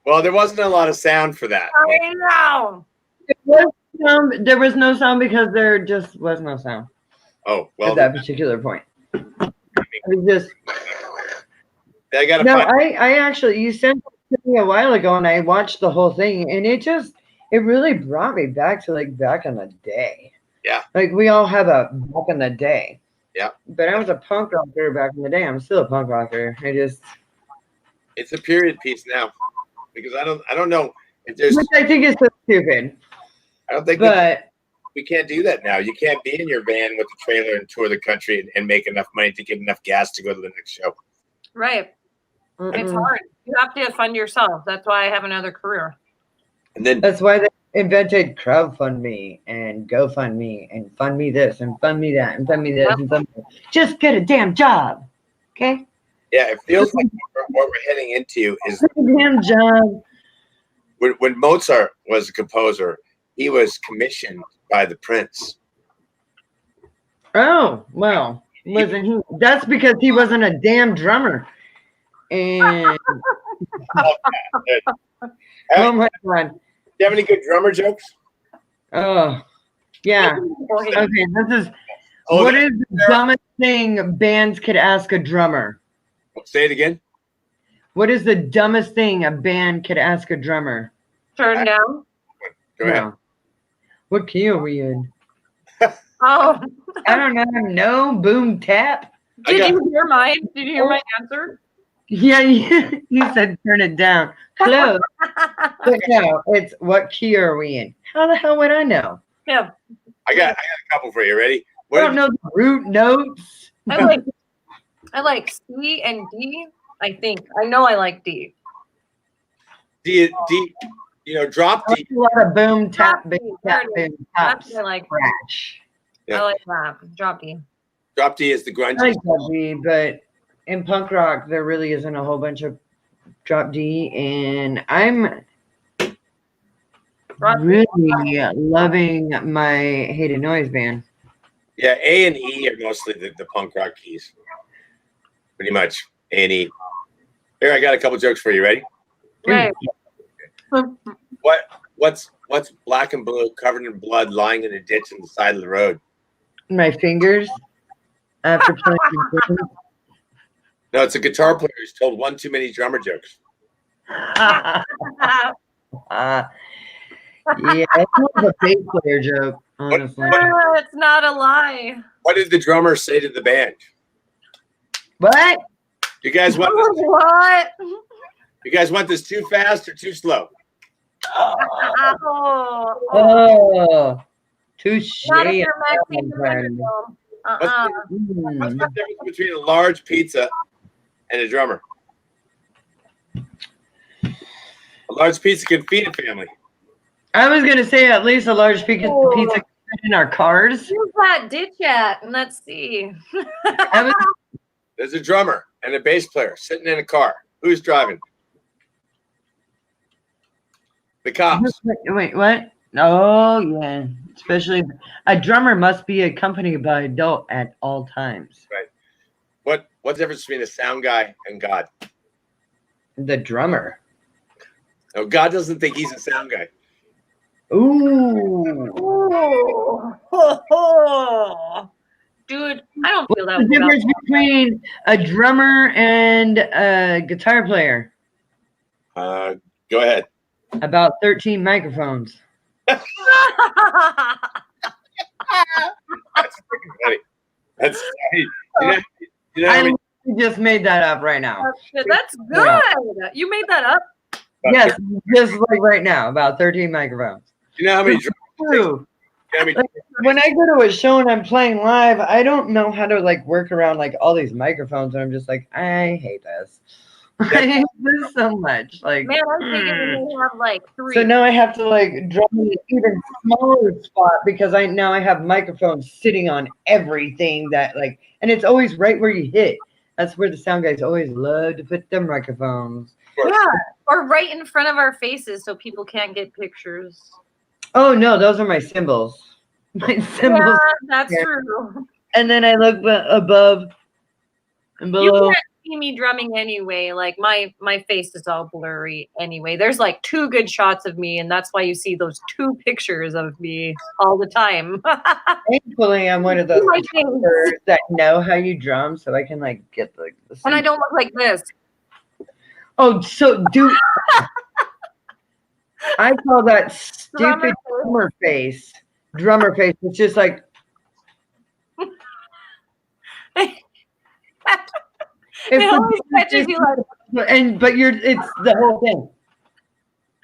Well, there wasn't a lot of sound for that. I know. There was no sound because there just was no sound Oh, well, at that particular point. It was just. I gotta No, find. I actually, you sent it to me a while ago, and I watched the whole thing, and it really brought me back to like back in the day. Yeah. Like we all have a back in the day. Yeah. But I was a punk rocker back in the day. I'm still a punk rocker. It's a period piece now, because I don't know if there's. Which I think is so stupid. I don't think. But we can't do that now. You can't be in your van with a trailer and tour the country and make enough money to get enough gas to go to the next show. Right. It's hard. You have to fund yourself. That's why I have another career. And then that's why they invented crowdfundme and GoFundMe and fund me this and fund me that and fund me this and fund me that. Just get a damn job. Okay? Yeah, it feels like what we're heading into is Get a damn job. when Mozart was a composer, he was commissioned by the prince. Oh, well, wasn't he? That's because he wasn't a damn drummer. And oh my God. Do you have any good drummer jokes? Oh, yeah. Okay, this is Oh, what is the dumbest thing bands could ask a drummer? Say it again. What is the dumbest thing a band could ask a drummer? Turn down. Go ahead. No. What key are we in? Oh, I don't know. No, boom, tap. did you hear mine? Did you hear my answer? Yeah, you said turn it down. Close. But no, it's what key are we in? How the hell would I know? Yeah. I got a couple for you. Ready? I don't know the root notes. I like C and D. I think I know I like D. D, drop I D. like a lot of boom, tap, Drop big D. tap, There it big is. tap, That's what I like. scratch. Yeah. I like that. Drop D. Drop D is the I grunge. like drop D, but in punk rock, there really isn't a whole bunch of drop D, and I'm really loving my Hated Noise band. Yeah, A and E are mostly the punk rock keys. Pretty much A and E. Here, I got a couple jokes for you. Ready? Right. What's black and blue, covered in blood, lying in a ditch on the side of the road? My fingers after playing the drums. No, it's a guitar player who's told one too many drummer jokes. Yeah, that's more of a bass player joke, honestly. It's not a lie. What did the drummer say to the band? What? You guys want this? What? You guys want this too fast or too slow? Oh, touche. Not if you're Maxine friend. What's the difference between a large pizza and a drummer? A large pizza can feed a family. I was gonna say at least a large pizza can fit in our cars. Who's that ditch at? And let's see. There's a drummer and a bass player sitting in a car. Who's driving? The cops. Wait, what? Oh yeah, especially a drummer must be accompanied by an adult at all times. Right. What's the difference between a sound guy and God? The drummer. No, God doesn't think he's a sound guy. Ooh. Dude, I don't feel that What's the way about difference between a drummer and a guitar player? Go ahead. About 13 microphones. That's freaking funny. That's funny. You know how I many, just made that up right now. That's good. You made that up. Yes, just like right now, about 13 microphones. you know how many drummers True. you know how many- When I go to a show and I'm playing live, I don't know how to like work around like all these microphones, and I'm just like, I hate this. I hate this so much. Like, Man, I'm thinking we have like 3. so now I have to like drum in an even smaller spot because I have microphones sitting on everything that like, and it's always right where you hit. That's where the sound guys always love to put their microphones. Yeah, or right in front of our faces so people can't get pictures. Oh no, those are my cymbals. My cymbals. Yeah, that's true. And then I look above and You below. can't see me drumming anyway. Like my face is all blurry anyway. There's like 2 good shots of me, and that's why you see those 2 pictures of me all the time. Thankfully, I'm one of those My face. drummers that know how you drum, so I can like get the. And I don't look like this. Oh, so dude, I call that stupid drummer face. Drummer face. It's just like. It always catches you like. But it's the whole thing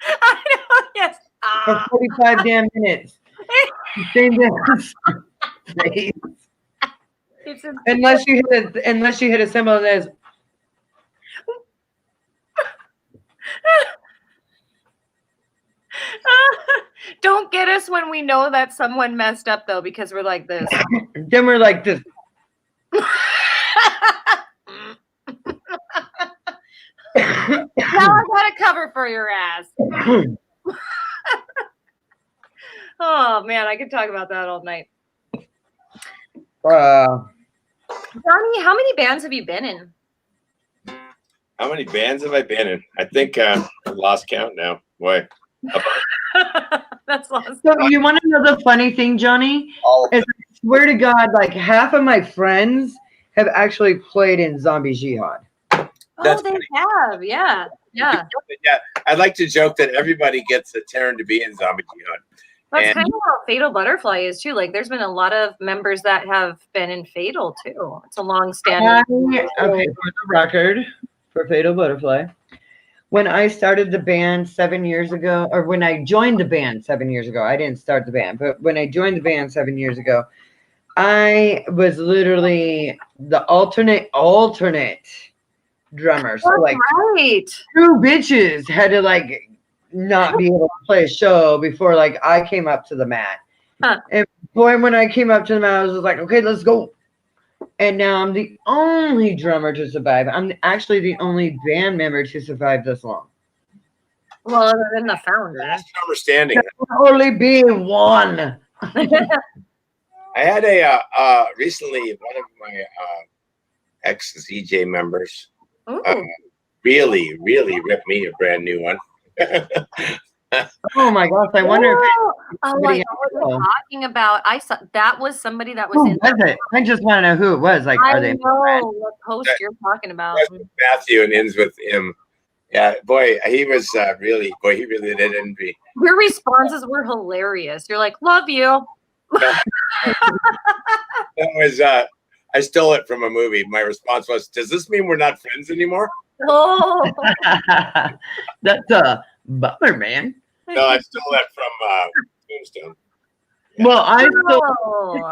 I know. Yes. for 45 damn minutes. Same damn face. It's Unless you hit a cymbal that is. Don't get us when we know that someone messed up though, because we're like this. Then we're like this. Now I got a cover for your ass. Oh man, I could talk about that all night. Johnny, how many bands have you been in? How many bands have I been in? I think I lost count now. Boy. That's awesome. So you want to know the funny thing, Johnny? Is I swear to God, like half of my friends have actually played in Zombie Jihad. Oh, they have, yeah. Yeah, I'd like to joke that everybody gets a turn to be in Zombie Jihad. That's kind of how Fatal Butterfly is too. Like, there's been a lot of members that have been in Fatal too. It's a long-standing. Okay, for the record, for Fatal Butterfly, when I started the band 7 years ago, or when I joined the band 7 years ago, I didn't start the band, but when I joined the band 7 years ago, I was literally the alternate drummer. So like two bitches had to like not be able to play a show before like I came up to the mat. And boy, when I came up to the mat, I was just like, okay, let's go. And now I'm the only drummer to survive. I'm actually the only band member to survive this long. Well, other than the founder. Last drummer standing. There will only be one. I had recently one of my ex-ZJ members really ripped me a brand new one. Oh my gosh! I wonder if I know what you're talking about. I saw that was somebody that was who in. was it? I just want to know who it was. Like, I are they? know what post you're talking about. Matthew and ends with him. Yeah, boy, he was he really did envy. Your responses were hilarious. You're like, love you. That was I stole it from a movie. My response was, does this mean we're not friends anymore? Oh, That's a bummer, man. No, I stole that from Tombstone. Well, I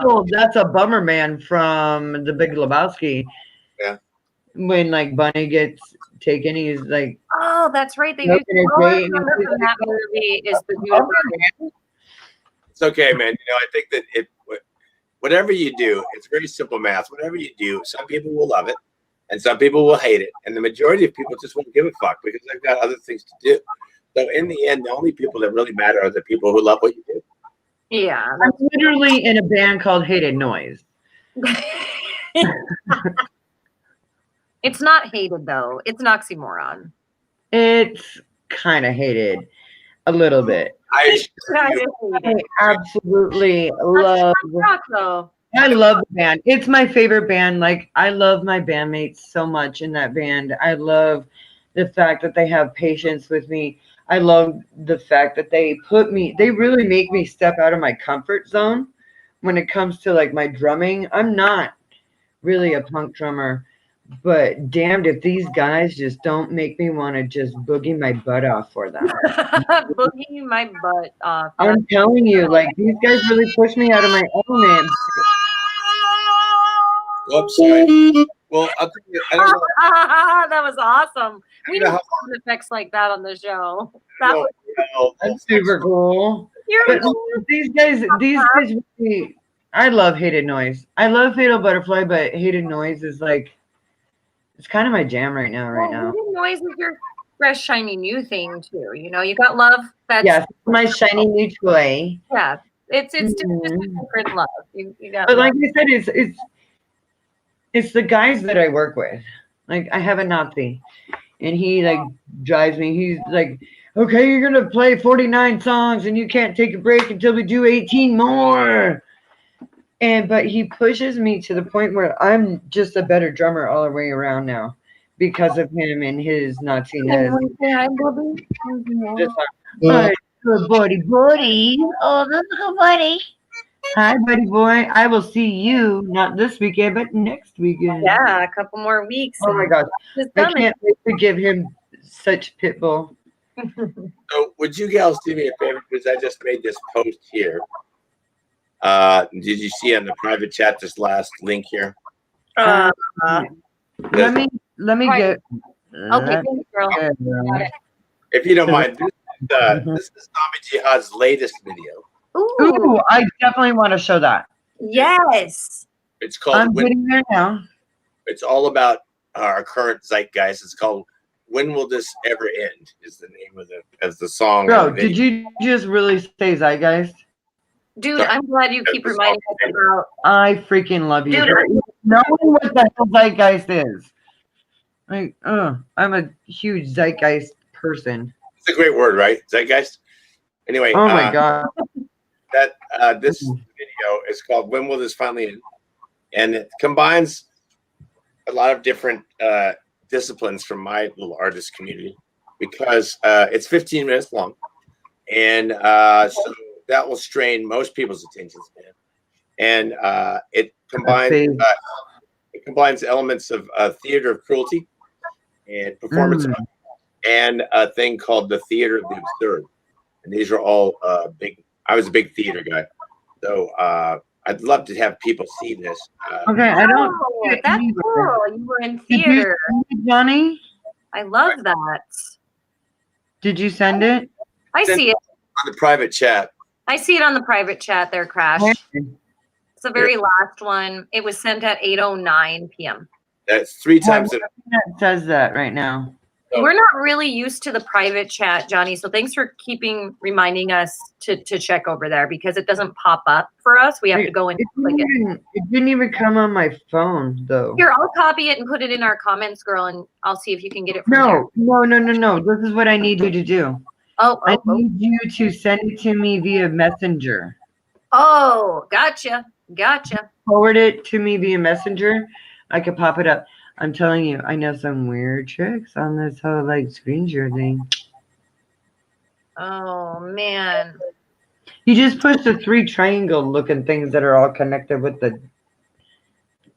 stole That's a Bummer Man from The Big Lebowski. Yeah. When like Bunny gets taken, he's like, oh, that's right. They Nope, used and all I it's remember from that movie is the dude. It's okay, man. You know, I think that whatever you do, it's very simple math. Whatever you do, some people will love it and some people will hate it. And the majority of people just won't give a fuck because they've got other things to do. So in the end, the only people that really matter are the people who love what you do. Yeah. I'm literally in a band called Hated Noise. It's not hated though. It's an oxymoron. It's kind of hated a little bit. I absolutely love rock, though. I love the band. It's my favorite band. Like, I love my bandmates so much in that band. I love the fact that they have patience with me. I love the fact that they really make me step out of my comfort zone when it comes to like my drumming. I'm not really a punk drummer, but damned if these guys just don't make me want to just boogie my butt off for them. Boogie my butt off. I'm telling you, like, these guys really push me out of my element. Whoops. Well, I'll tell you, I don't know. That was awesome. We need sound effects like that on the show. That That's super cool. But these guys really, I love Hated Noise. I love Fatal Butterfly, but Hated Noise is like, it's kind of my jam right now. Hated Noise is your fresh, shiny new thing too. You know, you got love. That's my shiny new toy. Yeah, it's just a different love. You got. But like I said, it's the guys that I work with. Like, I have a Nazi, and he like drives me. He's like, okay, you're gonna play 49 songs, and you can't take a break until we do 18 more. But he pushes me to the point where I'm just a better drummer all the way around now because of him and his Nazi-ness. Hi, good buddy. Oh, little buddy. Hi, buddy boy. I will see you not this weekend, but next weekend. Yeah, a couple more weeks. Oh my gosh. I can't wait to give him such pitbull. So would you gals do me a favor, because I just made this post here. Did you see on the private chat this last link here? Let me get. Okay, thanks, girl. If you don't mind, This is Zombie Jihad's latest video. Ooh, I definitely want to show that. Yes. It's called. I'm getting there now. It's all about our current zeitgeist. It's called "When Will This Ever End?" Is the name of the song. Bro, and the did you just really say zeitgeist? Dude, I'm glad you keep reminding us about. I freaking love you. Dude, Knowing what the hell zeitgeist is. Like, I'm a huge zeitgeist person. It's a great word, right? Zeitgeist. Anyway. Oh my god. This video is called "When Will This Finally End?" and it combines a lot of different disciplines from my little artist community because it's 15 minutes long, and so that will strain most people's attention span. And it combines elements of theater of cruelty and performance art, and a thing called the theater of the absurd. And these are all big. I was a big theater guy, so I'd love to have people see this. Okay, I don't. Oh, that's cool. You were in theater. Johnny, I love that. did you send it? I see it. On the private chat. I see it on the private chat there, Crash. It's the very last one. It was sent at 8:09 p.m. That's 3 times. It says that right now. We're not really used to the private chat, Johnny. So thanks for reminding us to check over there because it doesn't pop up for us. We have to go and click it. It didn't even come on my phone though. Here, I'll copy it and put it in our comments, girl, and I'll see if you can get it from there. No. This is what I need you to do. I need you to send it to me via Messenger. Oh, gotcha. Forward it to me via Messenger. I could pop it up. I'm telling you, I know some weird tricks on this whole like screen share thing. Oh man. You just push the 3 triangle looking things that are all connected with the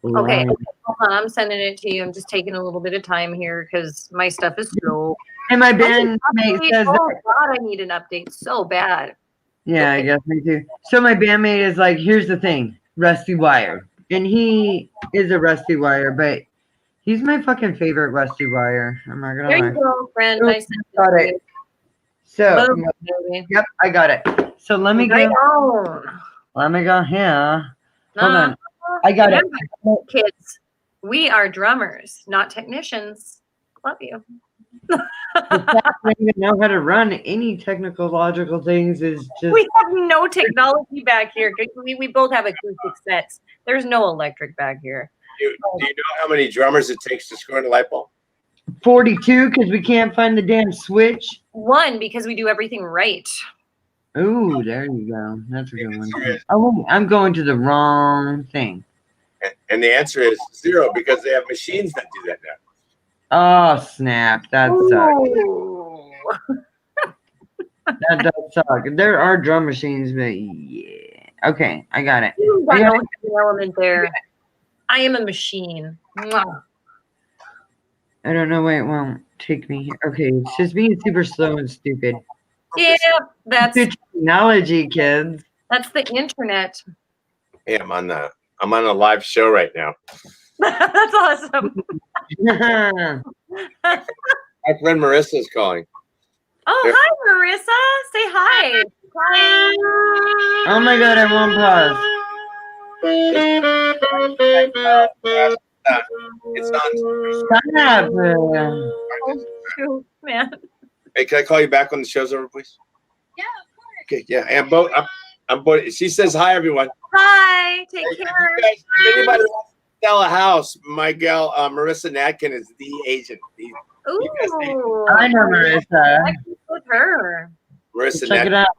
Okay, line. hold on. I'm sending it to you. I'm just taking a little bit of time here because my stuff is slow. And my bandmate says oh God, I need an update so bad. yeah, I guess me too. So my bandmate is like, here's the thing, Rusty Wire. And he is a Rusty Wire, but he's my fucking favorite Rusty Wire. I'm not gonna There lie. you go, friend. Ooh, I sent got it. it. So Boom, baby. yep, I got it. So let me Right go. on. Let me go here. Hold Nah. on. I got it. Kids, we are drummers, not technicians. Love you. The fact that I even know how to run any technological things is just. We have no technology back here. We both have acoustic sets. There's no electric back here. Do you know how many drummers it takes to screw in a light bulb? 42 because we can't find the damn switch. 1 because we do everything right. Ooh, there you go. That's a good one. Oh, I'm going to the wrong thing. And the answer is 0 because they have machines that do that now. Oh, snap. That sucks. Ooh. That does suck. There are drum machines, but yeah. Okay, I got it. Got no element there. I am a machine. Mwah. I don't know why it won't take me here. Okay, it's just being super slow and stupid. Yeah, that's Good technology, kids. the internet. Hey, I'm on a live show right now. That's awesome. My friend Marissa is calling. Oh, hi, Marissa. Say hi. Hi. Oh my god, I won't pause. It's on. Stop. Oh, shoot, man. Hey, can I call you back when the show's over, please? Yeah, of course. Okay, yeah. And I'm she says hi, everyone. Hi. Take Hey, care. you guys, if anybody wants to sell a house, my gal Marissa Natkin is the agent. Ooh. I know Marissa. I can with her. Marissa Check it Natkin. out.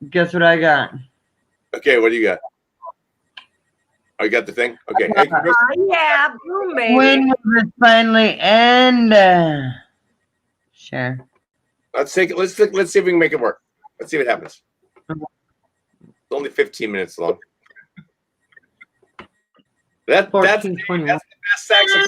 Guess what I got? Okay, what do you got? Oh, you got the thing? Okay. Hey, Marissa, Yeah, boom, baby. When will this finally end? Sure. let's see if we can make it work. Let's see what happens. It's only 15 minutes long. That's 14:21. the best saxophone.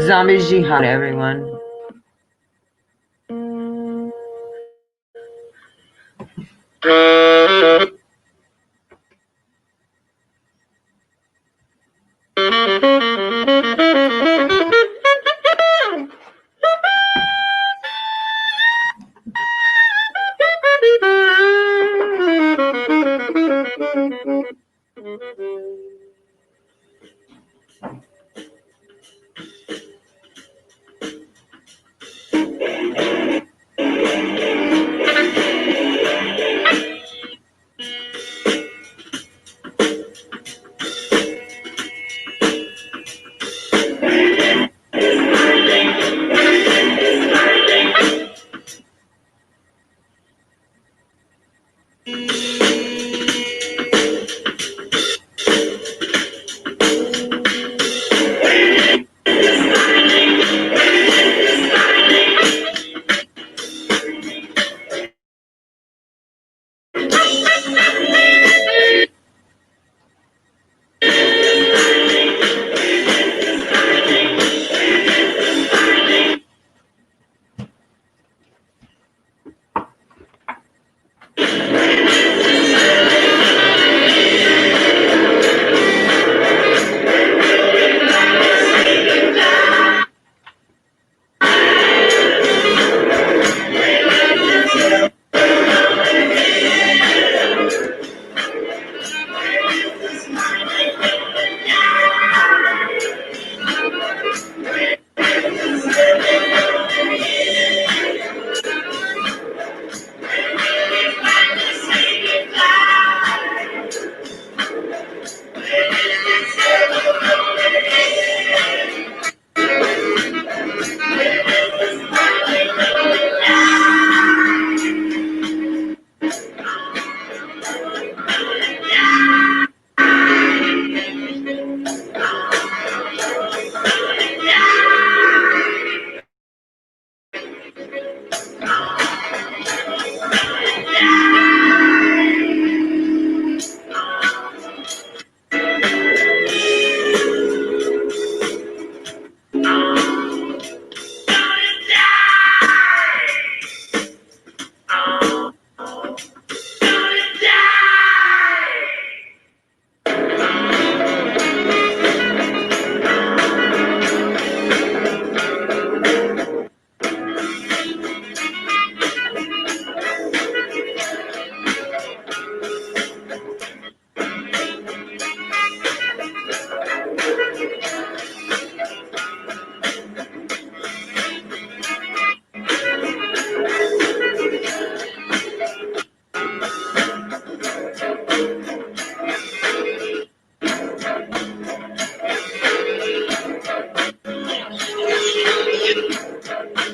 Zombie Jihad, everyone.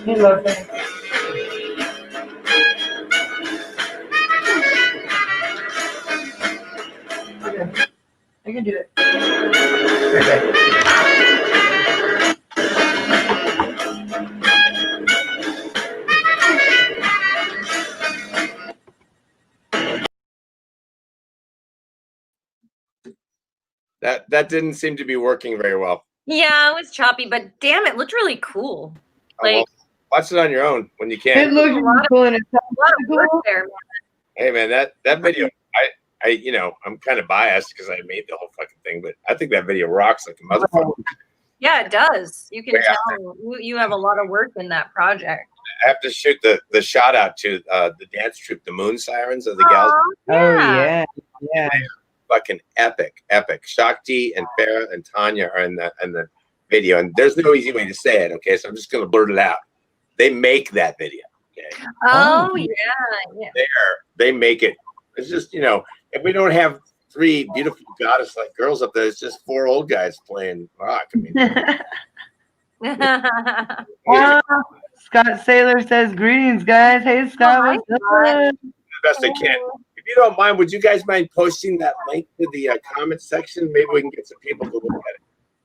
You love it. I can do it. That didn't seem to be working very well. Yeah, it was choppy, but damn, it looked really cool. Oh, well, Like, watch it on your own when you It can. looks cool and it a lot sounds of work cool. there, man. Hey man, that video, I you know, I'm kind of biased because I made the whole fucking thing, but I think that video rocks like a motherfucker. Yeah, it does. You can Yeah. tell you have a lot of work in that project. I have to shoot the shout out to the dance troupe, the Moon Sirens of the gals. Oh yeah, yeah. Fucking epic. Shakti and Farah and Tanya are in the video, and there's no easy way to say it. Okay, so I'm just gonna blurt it out. They make that video. Okay, Oh yeah. they make it. It's just, you know, if we don't have three beautiful goddess like girls up there, it's just four old guys playing rock. I mean, Scott Saylor says greetings, guys. Hey Scott, what's up? the best I can. If you don't mind, would you guys mind posting that link to the comment section? Maybe we can get some people to look at it.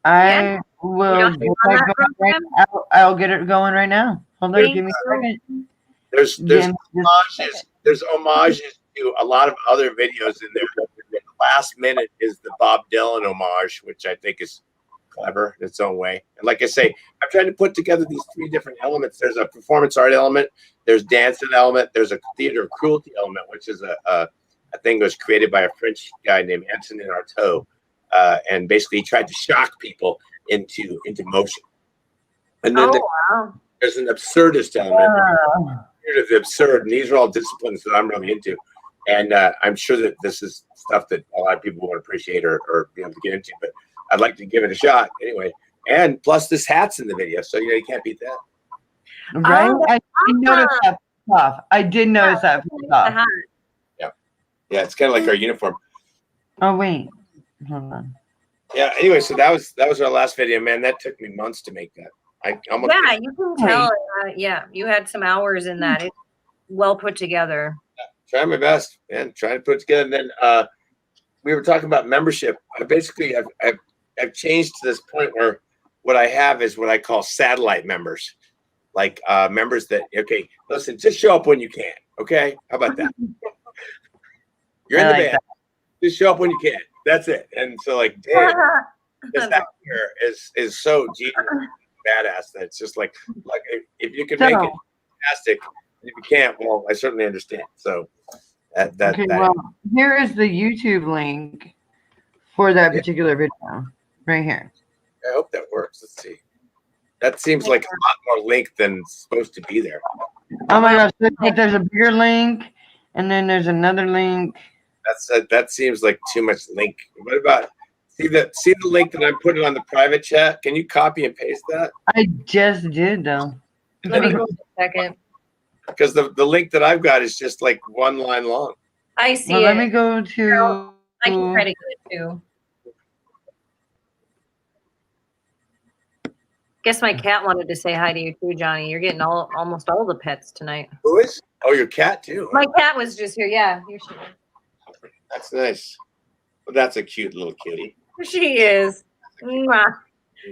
I will get that going right now. I'll get it going right now. Hold on, give me a second. There's homages to a lot of other videos in there. The last minute is the Bob Dylan homage, which I think is clever in its own way. And like I say, I'm trying to put together these 3 different elements. There's a performance art element, there's dancing element, there's a theater of cruelty element, which is a thing that was created by a French guy named Antonin Artaud. And basically he tried to shock people into motion. And then there's an absurdist element, of the absurd, and these are all disciplines that I'm really into. And I'm sure that this is stuff that a lot of people won't appreciate or be able to get into, but I'd like to give it a shot anyway. And plus, this hat's in the video, so you can't beat that. Right? I noticed that off. I did notice that off. Yeah, it's kind of like our uniform. Oh wait, hold on. Yeah. Anyway, so that was our last video, man. That took me months to make that. You can tell. You had some hours in that. It's well put together. Trying my best, man. Trying to put it together. And then we were talking about membership. I've changed to this point where what I have is what I call satellite members, like members that listen, just show up when you can. Okay, how about that? You're in the band. Just show up when you can. That's it. And so like, damn, this actor is so genius, badass that it's just like if you can make it fantastic. If you can't, well, I certainly understand. So well, here is the YouTube link for that particular video right here. I hope that works. Let's see. That seems like a lot more link than supposed to be there. Oh my gosh, there's a bigger link, and then there's another link. That seems like too much link. What about see the link that I'm putting on the private chat? Can you copy and paste that? I just did though. Let me go a second. Because the link that I've got is just like 1 line long. I see Let me go to. I can try to get it too. Guess my cat wanted to say hi to you too, Johnny. You're getting almost all the pets tonight. Who is? Oh, your cat too. My cat was just here. Yeah, here she is. That's nice. Well, that's a cute little kitty. She is. Mwah.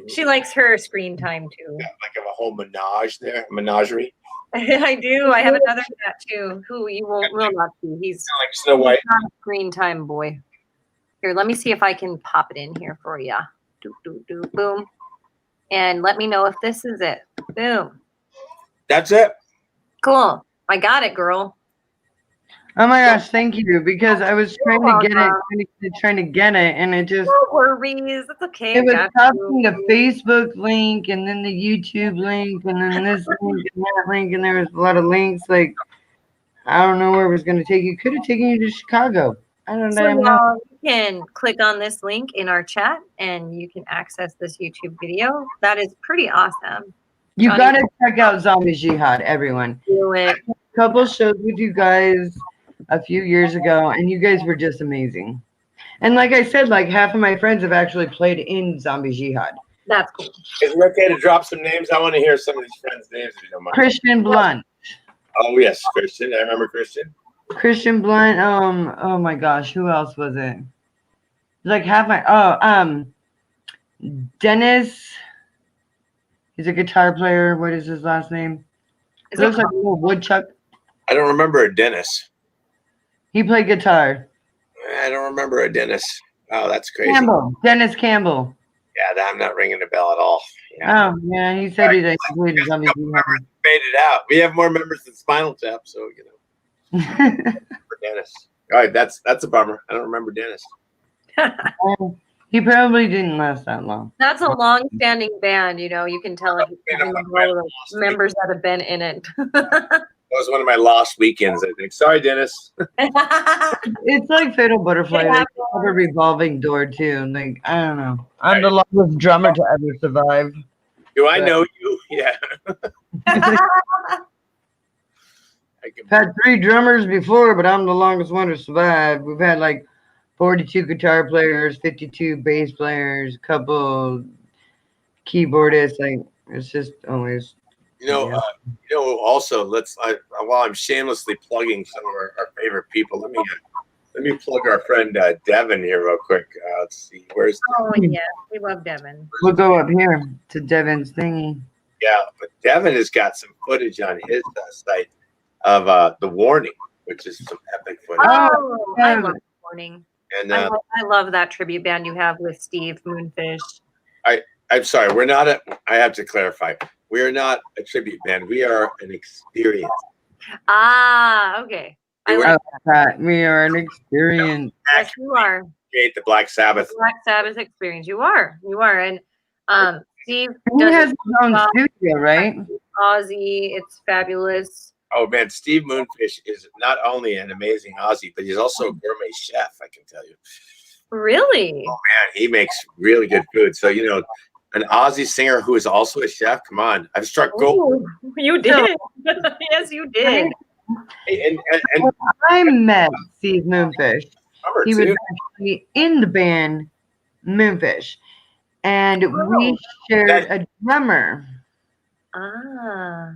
She likes her screen time too. Like I have a whole menagerie. I do. I have another cat too, who you will not see. He's like Snow White. Not a screen time boy. Here, let me see if I can pop it in here for you. Boom. And let me know if this is it. Boom. That's it. Cool. I got it, girl. Oh my gosh, thank you. Because I was trying to get it, and it just. No worries. It's okay. It was copying the Facebook link, and then the YouTube link, and then this link, and that link, and there was a lot of links. Like, I don't know where it was going to take you. Could have taken you to Chicago. I don't know. So you can click on this link in our chat, and you can access this YouTube video. That is pretty awesome. You got to check out Zombie Jihad, everyone. Do it. I had a couple shows with you guys a few years ago, and you guys were just amazing. And like I said, like half of my friends have actually played in Zombie Jihad. That's cool. Is it okay to drop some names? I want to hear some of these friends' names if you don't mind. Christian Blunt. Oh yes, Christian. I remember Christian. Christian Blunt. Oh my gosh, who else was it? Like half my Dennis. He's a guitar player. What is his last name? It looks like a little woodchuck. I don't remember a Dennis. He played guitar. I don't remember a Dennis. Oh, that's crazy. Dennis Campbell. Yeah, I'm not ringing a bell at all. Yeah. Oh, yeah, he said he played Zombie Jihad. Faded out. We have more members than Spinal Tap, so you know. For Dennis. All right, that's a bummer. I don't remember Dennis. He probably didn't last that long. That's a long-standing band, you know. You can tell all the members that have been in it. That was one of my lost weekends, I think. Sorry, Dennis. It's like Fatal Butterfly. Like, a revolving door, too. Like, I don't know. I'm the longest drummer to ever survive. Do I know you? Yeah. I've had 3 drummers before, but I'm the longest one to survive. We've had like 42 guitar players, 52 bass players, a couple keyboardists. Like, it's just always. Also, while I'm shamelessly plugging some of our favorite people, let me plug our friend Devin here real quick. Let's see, where's? Oh yeah, we love Devin. We'll go up here to Devin's thingy. Yeah, but Devin has got some footage on his site of The Warning, which is some epic footage. Oh, I love The Warning. And I love that tribute band you have with Steve Moonfish. I'm sorry, we're not I have to clarify. We are not a tribute band. We are an experience. Ah, okay. I We're like That we are an experience. yes, you are. create the Black Sabbath. Black Sabbath experience. You are. And Steve He does has a his own job. studio, right? Aussie. It's fabulous. Oh man, Steve Moonfish is not only an amazing Aussie, but he's also a gourmet chef. I can tell you. Really? Oh man, he makes really good food. So an Aussie singer who is also a chef. Come on, I've struck gold. Ooh, you did. Yes, you did. And When I met Steve Moonfish, number he was two, actually in the band Moonfish, and we shared a drummer. Ah.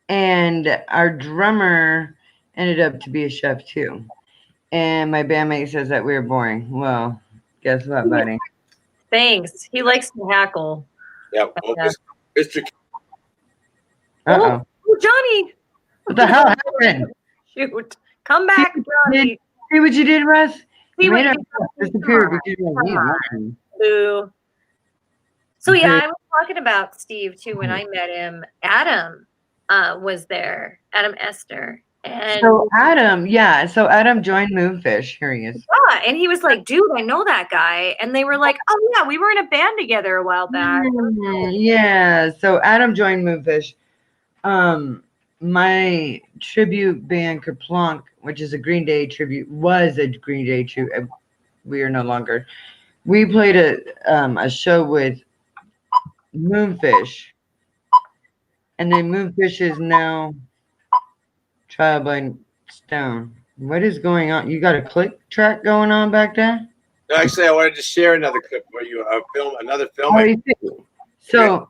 And our drummer ended up to be a chef too. And my bandmate says that we were boring. Well, guess what, buddy? Thanks. He likes to hackle. yeah, well, Mr. Uh-oh. Oh, Johnny. What the hell happened? Shoot. Come back, Johnny. See what you did, Russ? See You what made you us did? disappear because you Come on. won. Boo. So yeah, Okay. I was talking about Steve too when I met him. Adam was there. Adam Esther. And So Adam joined Moonfish. Here he is. and he was like, dude, I know that guy. And they were like, oh yeah, we were in a band together a while back. Yeah, so Adam joined Moonfish. My tribute band Kerplunk, which is a Green Day tribute, was a Green Day tribute. We are no longer. We played a show with Moonfish, and then Moonfish is now Trial by Stone. What is going on? You got a click track going on back there? No, actually, I wanted to share another clip for you. Another film. Oh, so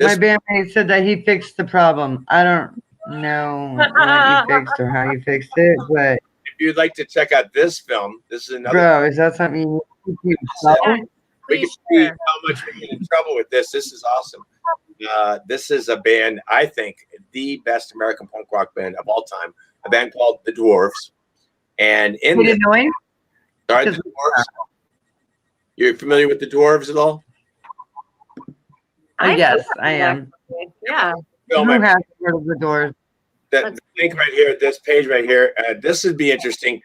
my This- bandmate said that he fixed the problem. I don't know what you fixed or how you fixed it, but If you'd like to check out this film, this is another. bro, is that something you keep Yeah. solid? We can Please see share. how much we get in trouble with this. This is awesome. This is a band, I think, the best American punk rock band of all time. A band called The Dwarves. And in Is the, it annoying? sorry, The Dwarves. You're familiar with The Dwarves at all? Yes, I am. Yeah. Film, Who I- has heard of the doors? that link right here, this page right here, this would be interesting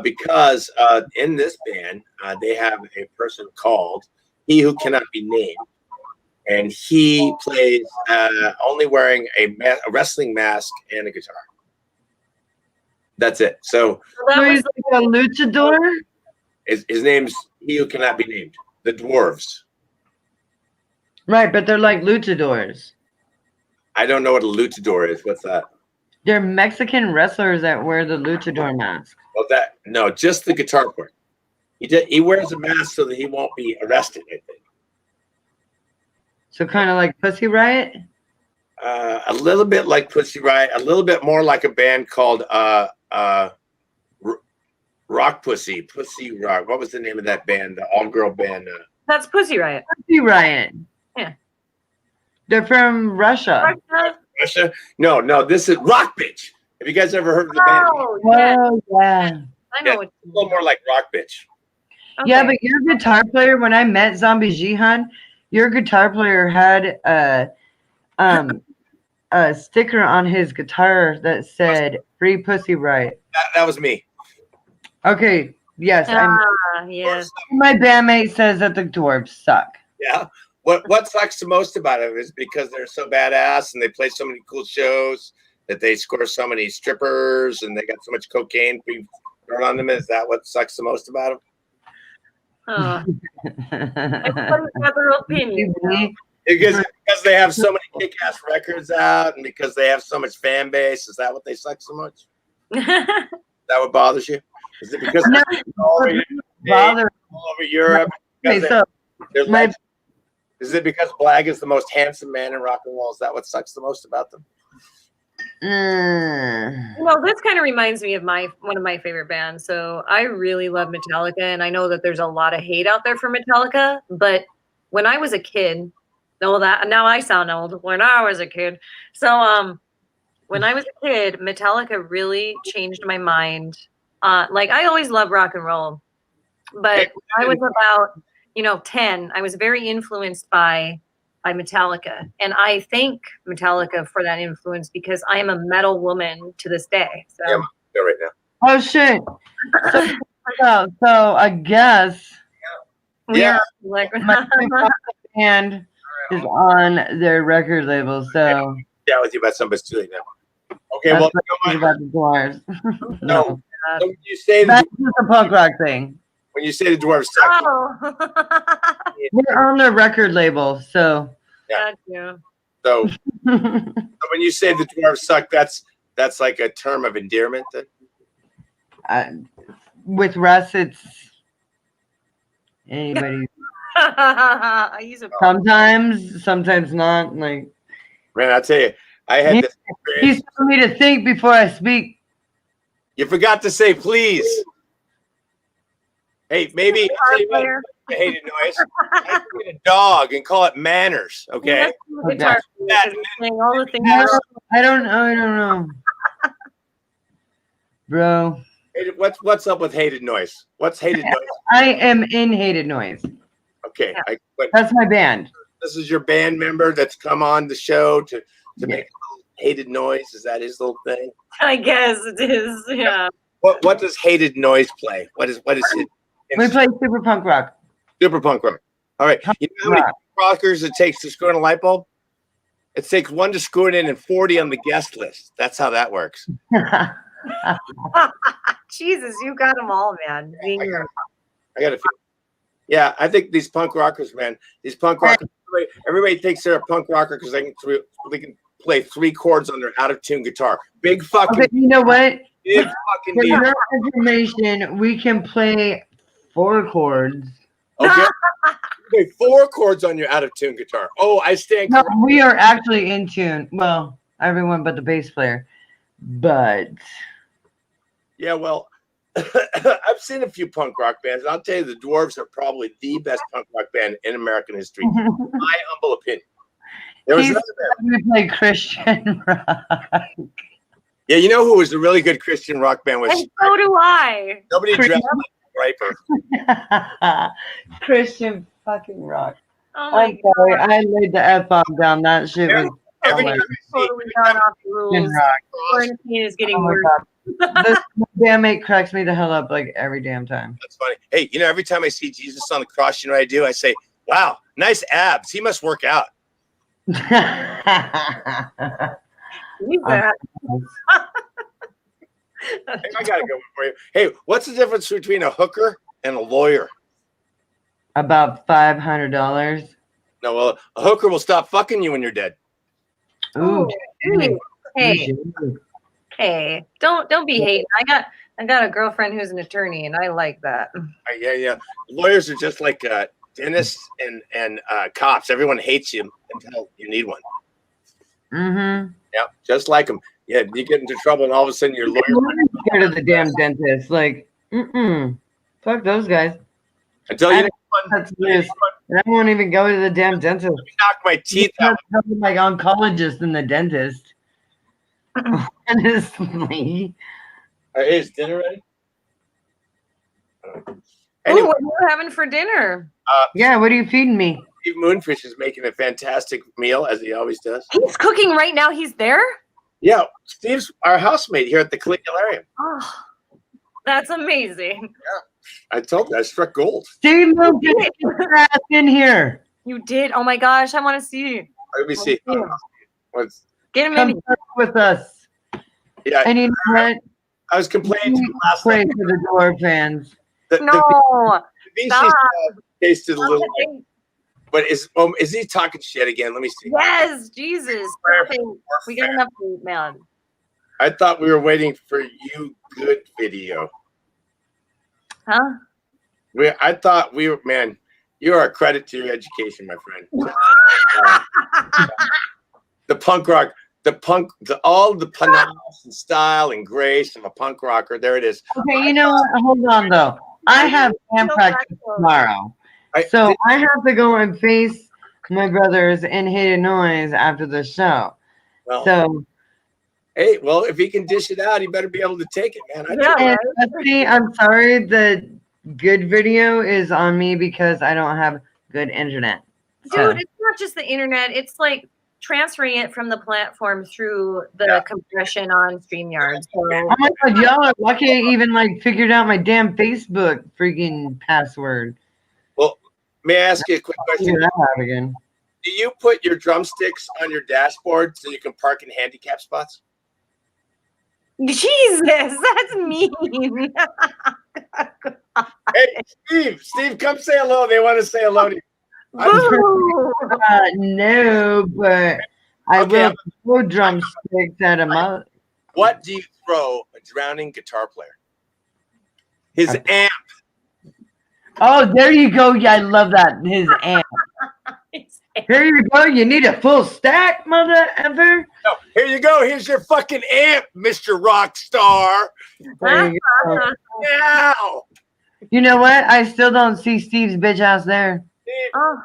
because in this band, they have a person called He Who Cannot Be Named. And he plays only wearing a wrestling mask and a guitar. That's it. So That So was he's like a luchador? his name's He Who Cannot Be Named. The Dwarves. Right, but they're like luchadors. I don't know what a luchador is. What's that? They're Mexican wrestlers that wear the luchador mask. Well, no, just the guitar part. He wears a mask so that he won't be arrested, I think. So kind of like Pussy Riot? A little bit like Pussy Riot, a little bit more like a band called Rock Pussy Rock. What was the name of that band? The all-girl band. that's Pussy Riot. Pussy Riot. Yeah. They're from Russia. Russia? No. This is Rock Bitch. Have you guys ever heard of the band? Oh, yeah. Oh, yeah. I know Yeah, what a little more like Rock Bitch. Yeah, okay. but your guitar player, when I met Zombie Jihan, your guitar player had a sticker on his guitar that said "Free Pussy Riot." That was me. Okay, yes, Yes. my bandmate says that the dwarves suck. Yeah. What sucks the most about it is because they're so badass and they play so many cool shows that they score so many strippers and they got so much cocaine thrown on them. Is that what sucks the most about them? Oh. Everybody's got their opinion. Because they have so many kick-ass records out and because they have so much fan base. Is that what they suck so much? Is that what bothers you? Is it because No, they're all over, bother. all over Europe? Okay, so They're my- legends? Is it because Blag is the most handsome man in rock and roll? Is that what sucks the most about them? Well, this kind of reminds me of one of my favorite bands. So I really love Metallica, and I know that there's a lot of hate out there for Metallica. But when I was a kid, now I sound old. When I was a kid, so when I was a kid, Metallica really changed my mind. Like I always loved rock and roll, but when I was about 10, I was very influenced by Metallica. And I thank Metallica for that influence because I am a metal woman to this day. So Yeah, I'm there right now. Oh shit. So I guess we Yeah. are like my band is on their record label. So Yeah, with you about somebody's too late now. Okay, that's well, what you know about the dwarves. what? No, So when you say that's just a punk rock thing. when you say the dwarves suck, Oh, They're on their record label, so. Yeah. gotcha. so when you say the dwarves suck, that's like a term of endearment. Then? With Russ, it's anybody. I use a Sometimes not. Like Man, I'll tell you, I had this experience. he's telling me to think before I speak. You forgot to say please. Hey, maybe I'll tell you what, player. I hated noise. I get a dog and call it manners. Okay. Guitar That- player, saying all the things. No, I don't know. Bro, Hey, what's up with hated noise? What's hated noise? I am in Hated Noise. Okay, but That's my band. this is your band member that's come on the show to make a little hated noise. Is that his little thing? I guess it is. Yeah. What does hated noise play? What is it? We play super punk rock. Super punk rock. All right. You know how many punk rockers it takes to screw in a light bulb? It takes 1 to screw it in and 40 on the guest list. That's how that works. Jesus, you got them all, man. I got a few. Yeah, I think these punk rockers, man. These punk rockers. Everybody thinks they're a punk rocker because they can play 3 chords on their out of tune guitar. Big fucking. Okay, you know what? Big fucking For deal. your information, we can play 4 chords. Okay. Okay, 4 chords on your out of tune guitar. Oh, I stand. No, we are actually in tune. Well, everyone but the bass player. But Yeah, well, I've seen a few punk rock bands. And I'll tell you, the Dwarves are probably the best punk rock band in American history. My humble opinion. There was another band. we play Christian rock. Yeah, you know who was a really good Christian rock band? Was And so do I. nobody dressed like Striper. Christian fucking rock. Oh my I'm sorry, I laid the F-bomb down. That shit was Every time hilarious. I see Totally gone off the Christian rules. rock. Quarantine is getting Oh my worse. God. This bandmate cracks me the hell up like every damn time. that's funny. Hey, you know, every time I see Jesus on the cross, you know what I do? I say, "Wow, nice abs. He must work out." Leave that. Hey, I gotta go for you. Hey, what's the difference between a hooker and a lawyer? About $500. No, well, a hooker will stop fucking you when you're dead. Ooh, Ooh, hey, ooh. hey, don't be hating. I got a girlfriend who's an attorney, and I like that. Yeah. Lawyers are just like dentists and cops. Everyone hates you until you need one. Mm-hmm. Yeah, just like them. Yeah, you get into trouble, and all of a sudden your lawyer. I'm scared of the damn dentist. Like, fuck those guys. Until you That's this. And I won't even go to the damn dentist. knock my teeth out. Like oncologist than the dentist. Honestly. Hey, is dinner ready? Ooh, Anyway, what are you having for dinner? Yeah, what are you feeding me? Steve Moonfish is making a fantastic meal, as he always does. He's cooking right now. He's there. Yeah, Steve's our housemate here at the Collegialarium. Oh, that's amazing. I told you, I struck gold. Steve, get your ass in here. You did. Oh my gosh, I want to see. Let me see. What's, Get him Come in. talk with us. yeah, And you know what? I was complaining to him last Pray night. for the door fans. The No. VC Stop. tasted a little bit. But is he talking shit again? Let me see. Yes, Jesus. Okay, we got enough food, man. I thought we were waiting for you good video. Huh? I thought we were, man, you are a credit to your education, my friend. The punk rock, all the panache and style and grace of a punk rocker. There it is. Okay, you know what? Hold on, though. I have band practice tomorrow. So I have to go and face my brothers in Hated Noise after the show. Well, So, hey, well, if he can dish it out, he better be able to take it, man. Yeah, and, see, I'm sorry that good video is on me because I don't have good internet. So, Dude, it's not just the internet. It's like transferring it from the platform through the compression on StreamYard. So oh my god, y'all are lucky I even like figured out my damn Facebook freaking password. Well, may I ask you a quick question? Figure that out again. Do you put your drumsticks on your dashboard so you can park in handicap spots? Jesus, that's mean. Hey, Steve, come say hello. They want to say hello to you. Boo! No, but I Okay, will throw drumsticks at him up. What do you throw a drowning guitar player? His amp. Oh, there you go. Yeah, I love that. His amp. Here you go. You need a full stack, mother ever. No, here you go. Here's your fucking amp, Mr. Rockstar. There you go. Now. You know what? I still don't see Steve's bitch ass there. Steve, Oh,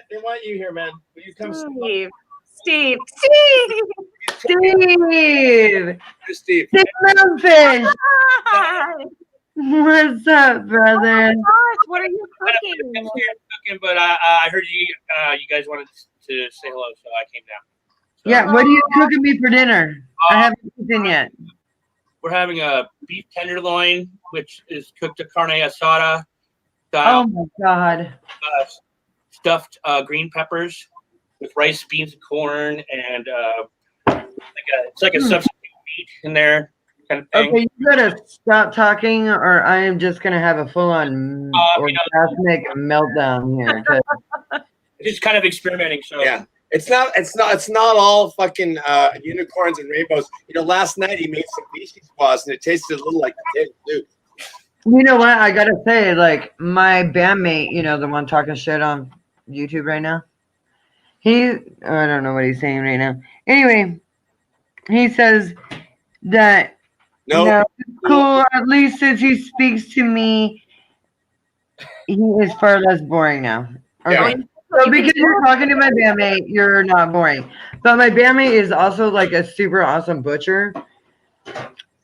they want you here, man. Will you come Steve. Steve! Steve. Steve Memphis! What's up, brother? Gosh, what are you cooking? But I heard you guys wanted to say hello, so I came down. So, Yeah, what are you cooking me for dinner? I haven't eaten yet. we're having a beef tenderloin, which is cooked to carne asada Oh style, my god. stuffed green peppers with rice, beans, and corn, and it's like a substitute meat in there kind of thing. Okay, you gotta stop talking or I am just gonna have a full-on orgasmic meltdown here. 'Cause Just kind of experimenting. So Yeah. It's not all fucking unicorns and rainbows. You know, last night he made some beefy squaws and it tasted a little like potato soup. You know what? I gotta say, like, my bandmate, you know, the one talking shit on YouTube right now, I don't know what he's saying right now. Anyway, he says that, No. it's cool, at least since he speaks to me, he is far less boring now. Okay. Yeah. So because you're talking to my bandmate, you're not boring. But my bandmate is also like a super awesome butcher.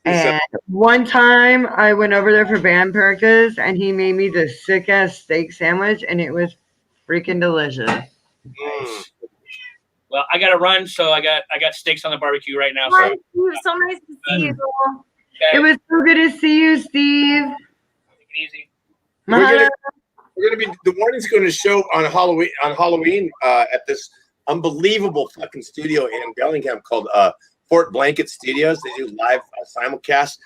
And one time I went over there for band practice and he made me the sick ass steak sandwich and it was freaking delicious. Well, I got to run, so I got steaks on the barbecue right now. Hi, So Steve. So nice to see you. It was so good to see you, Steve. take it easy. We're gonna be the morning's going to show on Halloween at this unbelievable fucking studio in Bellingham called Fort Blanket Studios. They do live simulcast,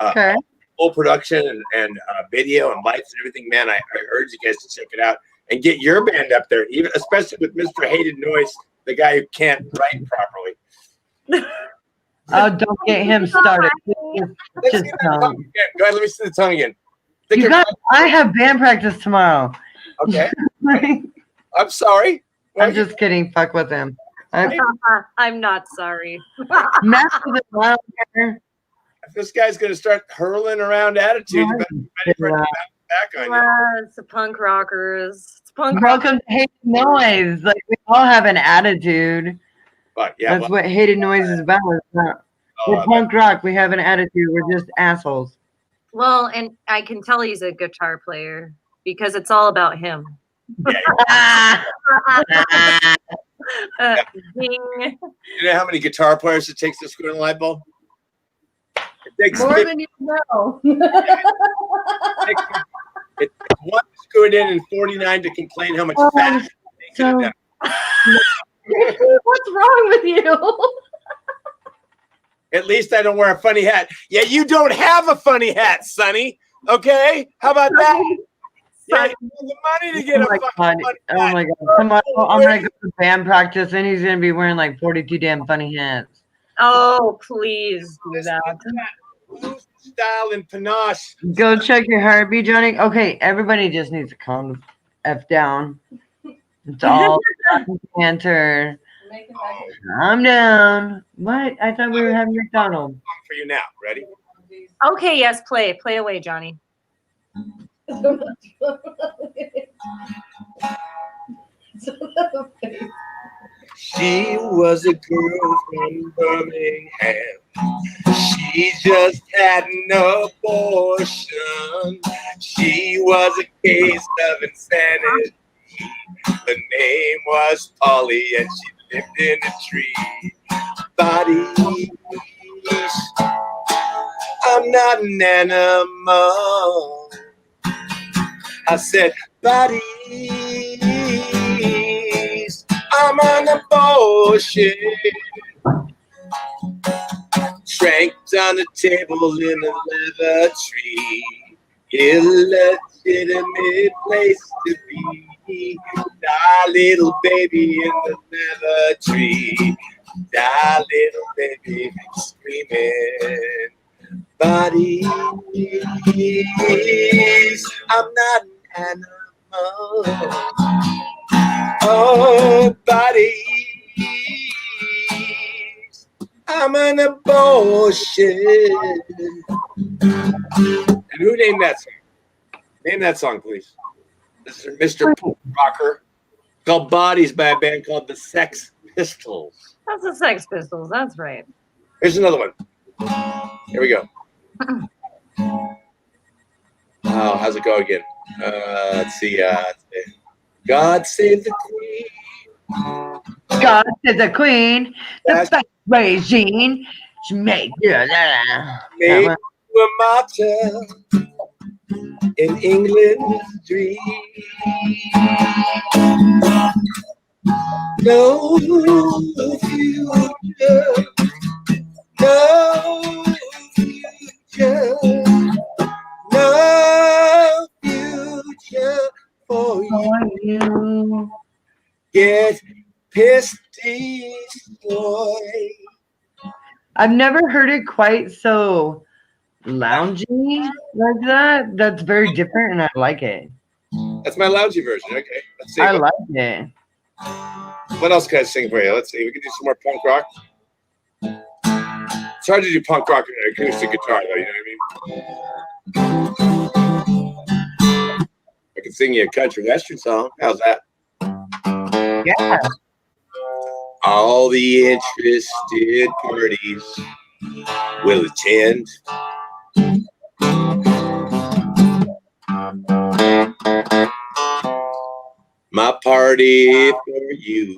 Okay. full production and video and lights and everything. Man, I urge you guys to check it out and get your band up there, even especially with Mr. Hated Noise, the guy who can't write properly. Oh, don't get him started. Let's Just see that tongue again. Go ahead, let me see the tongue again. Stick You your- guys, I have band practice tomorrow. Okay. I'm sorry. I'm just kidding. Fuck with him. I'm not sorry. Matt with a wild hair. If this guy's going to start hurling around attitude, you better be ready for it to back on you. It's the punk rockers. It's punk Welcome to Hated Noise. Like we all have an attitude. But yeah, That's what Hated Noise is about. It's not- We're oh, punk rock. We have an attitude. We're just assholes. Well, and I can tell he's a guitar player because it's all about him. Ding. you know how many guitar players it takes to screw in a light bulb? It takes More 50 than you know. it takes one to screw it in and 49 to complain how much fat they could have done. What's wrong with you? At least I don't wear a funny hat. Yeah, you don't have a funny hat, Sonny. Okay? How about that? Yeah, you have the money to get Oh a my fucking god. funny Oh hat. my god. Come on. I'm gonna go to band practice and he's gonna be wearing like 42 damn funny hats. Oh, please do that. Lose style and panache. Go check your heartbeat, Johnny. Okay, everybody just needs to calm the F down. It's all banter. Calm down. What? I thought we were having McDonald's. For you now. Ready? Okay, yes, play away, Johnny. She was a girl from Birmingham. She just had an abortion. She was a case of insanity. Her name was Polly, and she lived in a tree. Bodies, I'm not an animal. I said, bodies, I'm an abortion. Tranked on a table in a leather tree. Illegitimate place to be. Die, little baby, in the leather tree. Die, little baby, screaming. Bodies, I'm not an animal. Oh, bodies, I'm an abortion. And who named that song? Name that song, please. This is Mr. Punk Rocker. It's called Bodies by a band called the Sex Pistols. That's the Sex Pistols. That's right. Here's another one. Here we go. Oh, how's it go again? Let's see. God save the Queen. God is the queen, the sex regime. She make you Made a martyr in England's dream. No future, no future, no future for you. Get pissed, boy. I've never heard it quite so loungy like that. That's very different, and I like it. That's my loungy version. Okay, let's see. I like it. What else can I sing for you? Let's see. We can do some more punk rock. It's hard to do punk rock on an acoustic guitar, though. You know what I mean? I can sing you a country western song. How's that? Yeah. All the interested parties will attend. My party for you,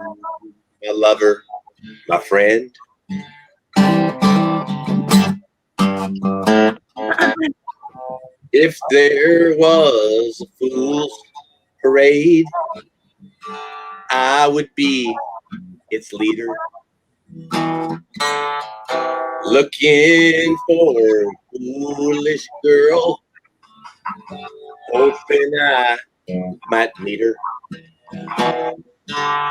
my lover, my friend. If there was a fool's parade, I would be its leader. Looking for a foolish girl, hoping I might meet her.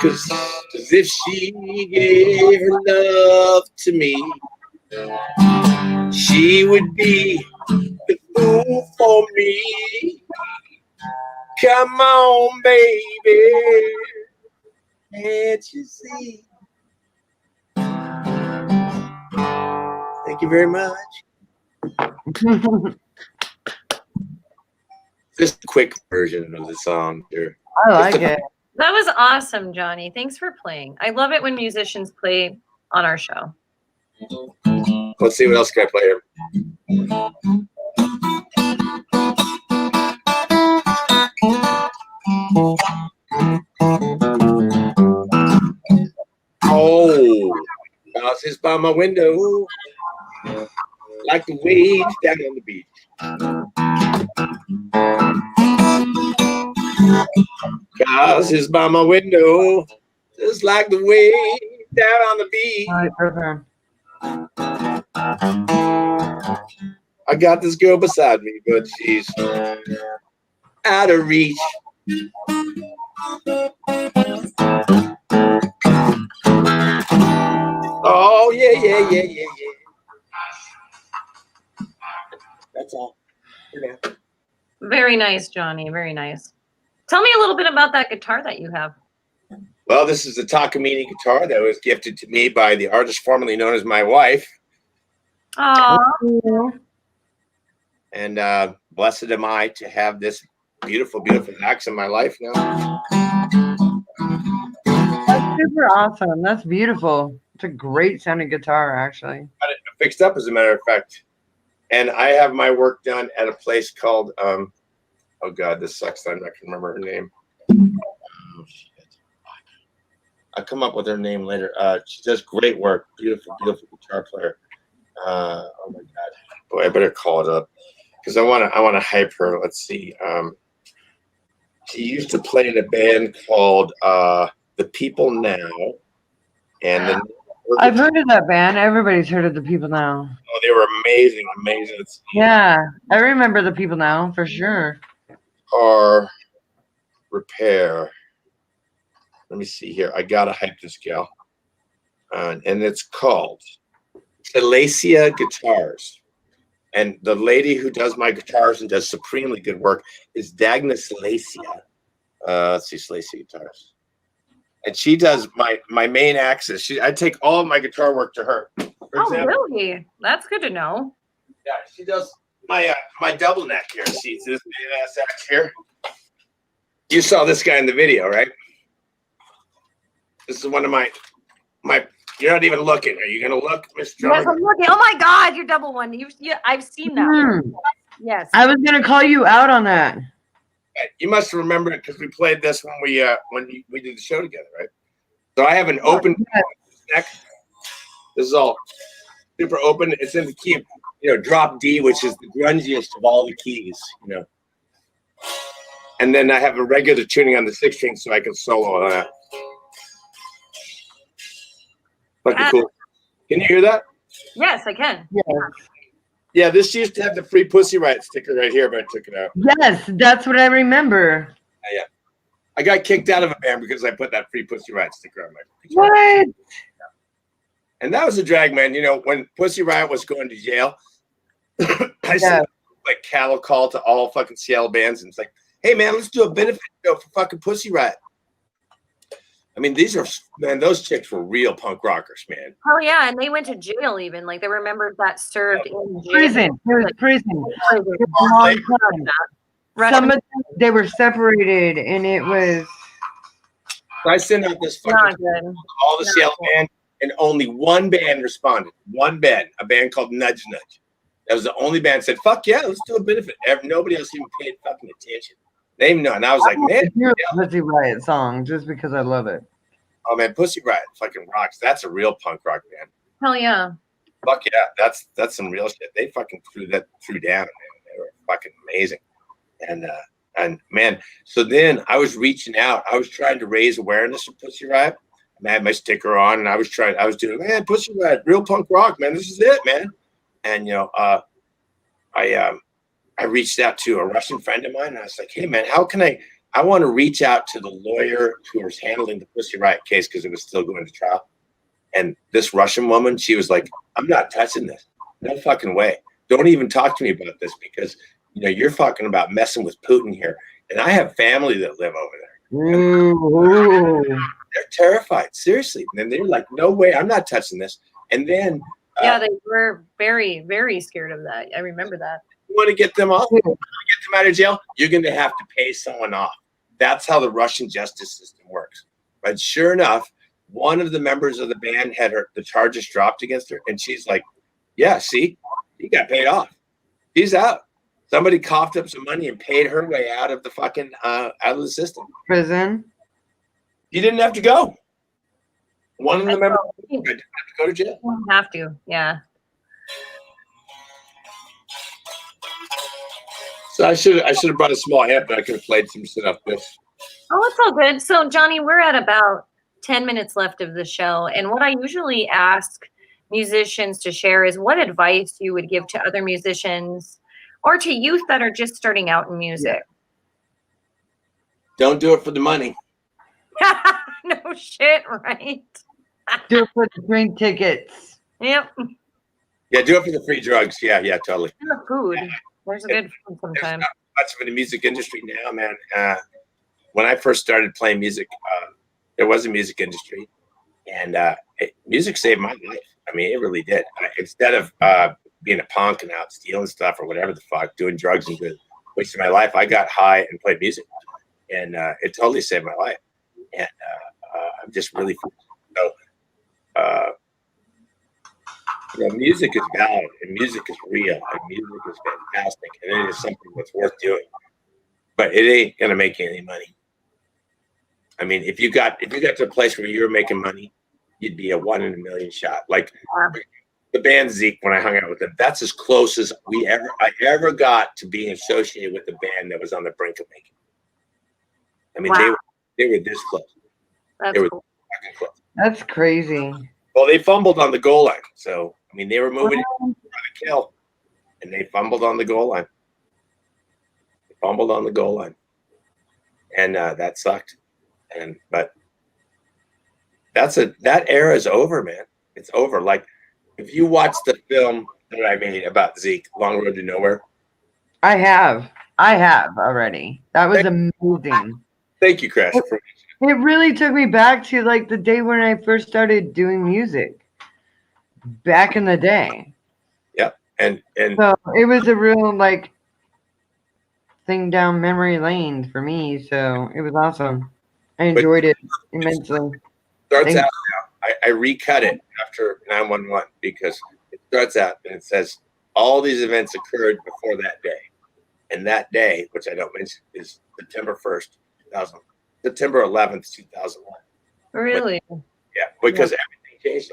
Cause if she gave her love to me, she would be the fool for me. Come on, baby, can't you see? Thank you very much. Just a quick version of the song here. I like it. That was awesome, Johnny. Thanks for playing. I love it when musicians play on our show. Let's see what else can I play here. Oh, houses by my window, like the waves down on the beach. Houses by my window, just like the waves down on the beach. All right, perfect. I got this girl beside me, but she's out of reach. Oh, yeah. That's all. Yeah. Very nice, Johnny. Very nice. Tell me a little bit about that guitar that you have. Well, this is a Takamine guitar that was gifted to me by the artist formerly known as my wife. Oh, And blessed am I to have this beautiful, beautiful axe in my life now. That's super awesome. That's beautiful. It's a great sounding guitar, actually. I fixed up, as a matter of fact. And I have my work done at a place called, oh God, this sucks. I'm not going to remember her name. Oh, shit. I'll come up with her name later. She does great work. Beautiful, beautiful guitar player. Oh my God. Boy, I better call it up because I want to hype her. Let's see. She used to play in a band called The People Now. And then I've heard of that band. Everybody's heard of the People Now. oh, they were amazing, amazing. Yeah, I remember the People Now for sure. Car repair. Let me see here. I gotta hype this gal, and it's called Salacia Guitars. And the lady who does my guitars and does supremely good work is Dagna Salacia. Let's see, Salacia Guitars. And she does my main axis. I take all of my guitar work to her. For example, really? That's good to know. yeah, she does my double neck here. See this big ass axe here. You saw this guy in the video, right? This is one of my. You're not even looking. Are you gonna look, Miss Yes, Jones? I'm looking. Oh my God, your double one. I've seen that. One. Yes. I was gonna call you out on that. You must remember it because we played this when we did the show together, right? So I have an open neck. This is all super open. It's in the key of, drop D, which is the grungiest of all the keys, And then I have a regular tuning on the 6 string so I can solo on that. Fucking cool. Can you hear that? Yes, I can. Yeah, this used to have the Free Pussy Riot sticker right here, but I took it out. Yes, that's what I remember. Yeah. I got kicked out of a band because I put that Free Pussy Riot sticker on my guitar. What? And that was a drag, man. When Pussy Riot was going to jail, I sent like cattle call to all fucking Seattle bands, and it's like, hey man, let's do a benefit show for fucking Pussy Riot. I mean, those chicks were real punk rockers, man. Oh yeah, and they went to jail even. Like they were members that served in jail. Prison. There was prison. For a long time. Some of them, they were separated, and it was. So I sent out this fucking all the Seattle bands, and only one band responded. One band, a band called Nudge Nudge. That was the only band that said, "Fuck yeah, let's do a benefit." Nobody else even paid fucking attention. They even know, and I was like, man, Pussy Riot song just because I love it. Oh man, Pussy Riot fucking rocks. That's a real punk rock band. Hell yeah. Fuck yeah, that's some real shit. They fucking threw down, man. They were fucking amazing. And man, so then I was reaching out. I was trying to raise awareness of Pussy Riot. And I had my sticker on, and I was doing, man, Pussy Riot, real punk rock, man. This is it, man. And I reached out to a Russian friend of mine, and I was like, hey man, how can I want to reach out to the lawyer who was handling the Pussy Riot case because it was still going to trial. And this Russian woman, she was like, I'm not touching this. No fucking way. Don't even talk to me about this because, you're fucking about messing with Putin here. And I have family that live over there. Ooh. They're terrified, seriously. And they're like, no way, I'm not touching this. And then. Yeah, they were very, very scared of that. I remember that. You want to get them off? You want to get them out of jail? You're going to have to pay someone off. That's how the Russian justice system works. But sure enough, one of the members of the band had the charges dropped against her, and she's like, yeah, see, he got paid off. He's out. Somebody coughed up some money and paid her way out of the fucking out of the system. Prison. He didn't have to go. One of the members didn't have to go to jail. You don't have to, yeah. So I should have brought a small amp, but I could have played some shit off this. Oh, it's all good. So, Johnny, we're at about 10 minutes left of the show. And what I usually ask musicians to share is what advice you would give to other musicians or to youth that are just starting out in music. Don't do it for the money. No shit, right? Do it for the drink tickets. Yep. Yeah, do it for the free drugs. Yeah, totally. And the food. There's a good food sometimes. There's not much of it in the music industry now, man. When I first started playing music, there was a music industry, and music saved my life. I mean, it really did. Instead of being a punk and out stealing stuff or whatever the fuck, doing drugs and wasting my life, I got high and played music, and it totally saved my life. And I'm just really so. music is valid, and music is real, and music is fantastic, and it is something that's worth doing. But it ain't gonna make you any money. I mean, if you got to a place where you were making money, you'd be a 1 in a million shot. Like the band Zeke, when I hung out with them, that's as close as I ever got to being associated with a band that was on the brink of making. I mean, they were this close. They were fucking close. That's crazy. Well, they fumbled on the goal line, so I mean, they were moving to kill, and they fumbled on the goal line. And that sucked. But that era is over, man. It's over. Like, if you watch the film that I made about Zeke, Long Road to Nowhere. I have already. That was amazing. Thank you, Crash. It really took me back to like the day when I first started doing music. Back in the day. Yep. And so it was a real like thing down memory lane for me. So it was awesome. I enjoyed it immensely. Starts out now. I recut it after 911 because it starts out and it says all these events occurred before that day. And that day, which I don't mention, is September 1st, 2000. September 11th, 2001. Really? Yeah, because everything changed.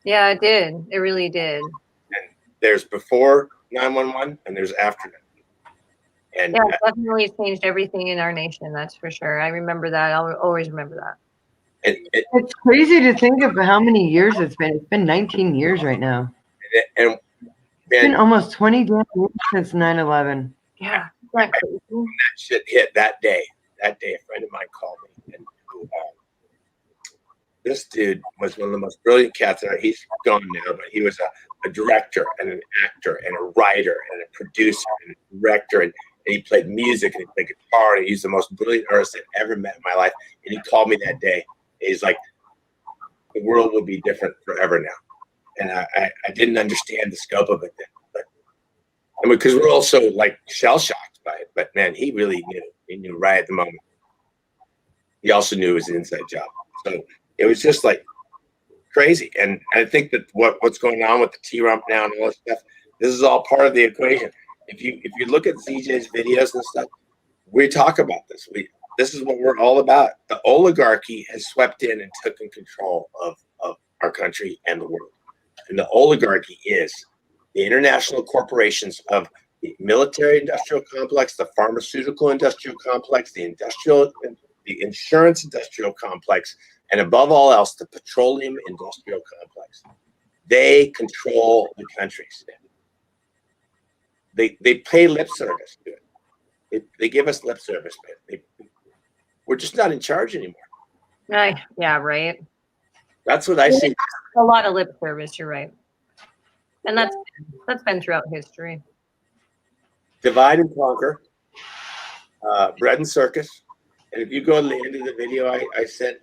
Yeah, it did. It really did. And there's before 911 and there's after 911. And yeah, it definitely changed everything in our nation. That's for sure. I remember that. I'll always remember that. It's crazy to think of how many years it's been. It's been 19 years right now. And it's been almost 20 damn years since 9/11. Yeah, when that shit hit that day, a friend of mine called me, and this dude was one of the most brilliant cats. He's gone now, but he was a director and an actor and a writer and a producer and a director, and he played music and he played guitar, and he's the most brilliant artist I've ever met in my life. And he called me that day. He's like, the world will be different forever now. And I didn't understand the scope of it then. But I mean, because we're also like shell-shocked by it. But man, he really knew. He knew right at the moment. He also knew it was an inside job. So it was just like crazy. And I think that what's going on with the T-Rump now and all this stuff, this is all part of the equation. If you look at ZJ's videos and stuff, we talk about this. This is what we're all about. The oligarchy has swept in and taken control of our country and the world. And the oligarchy is the international corporations of the military-industrial complex, the pharmaceutical-industrial complex, the insurance industrial complex, and above all else, the petroleum industrial complex. They control the countries. They pay lip service to it. They give us lip service, man. We're just not in charge anymore. Yeah, right. That's what I see. A lot of lip service, you're right. And that's been throughout history. Divide and conquer, bread and circus. And if you go to the end of the video, I sent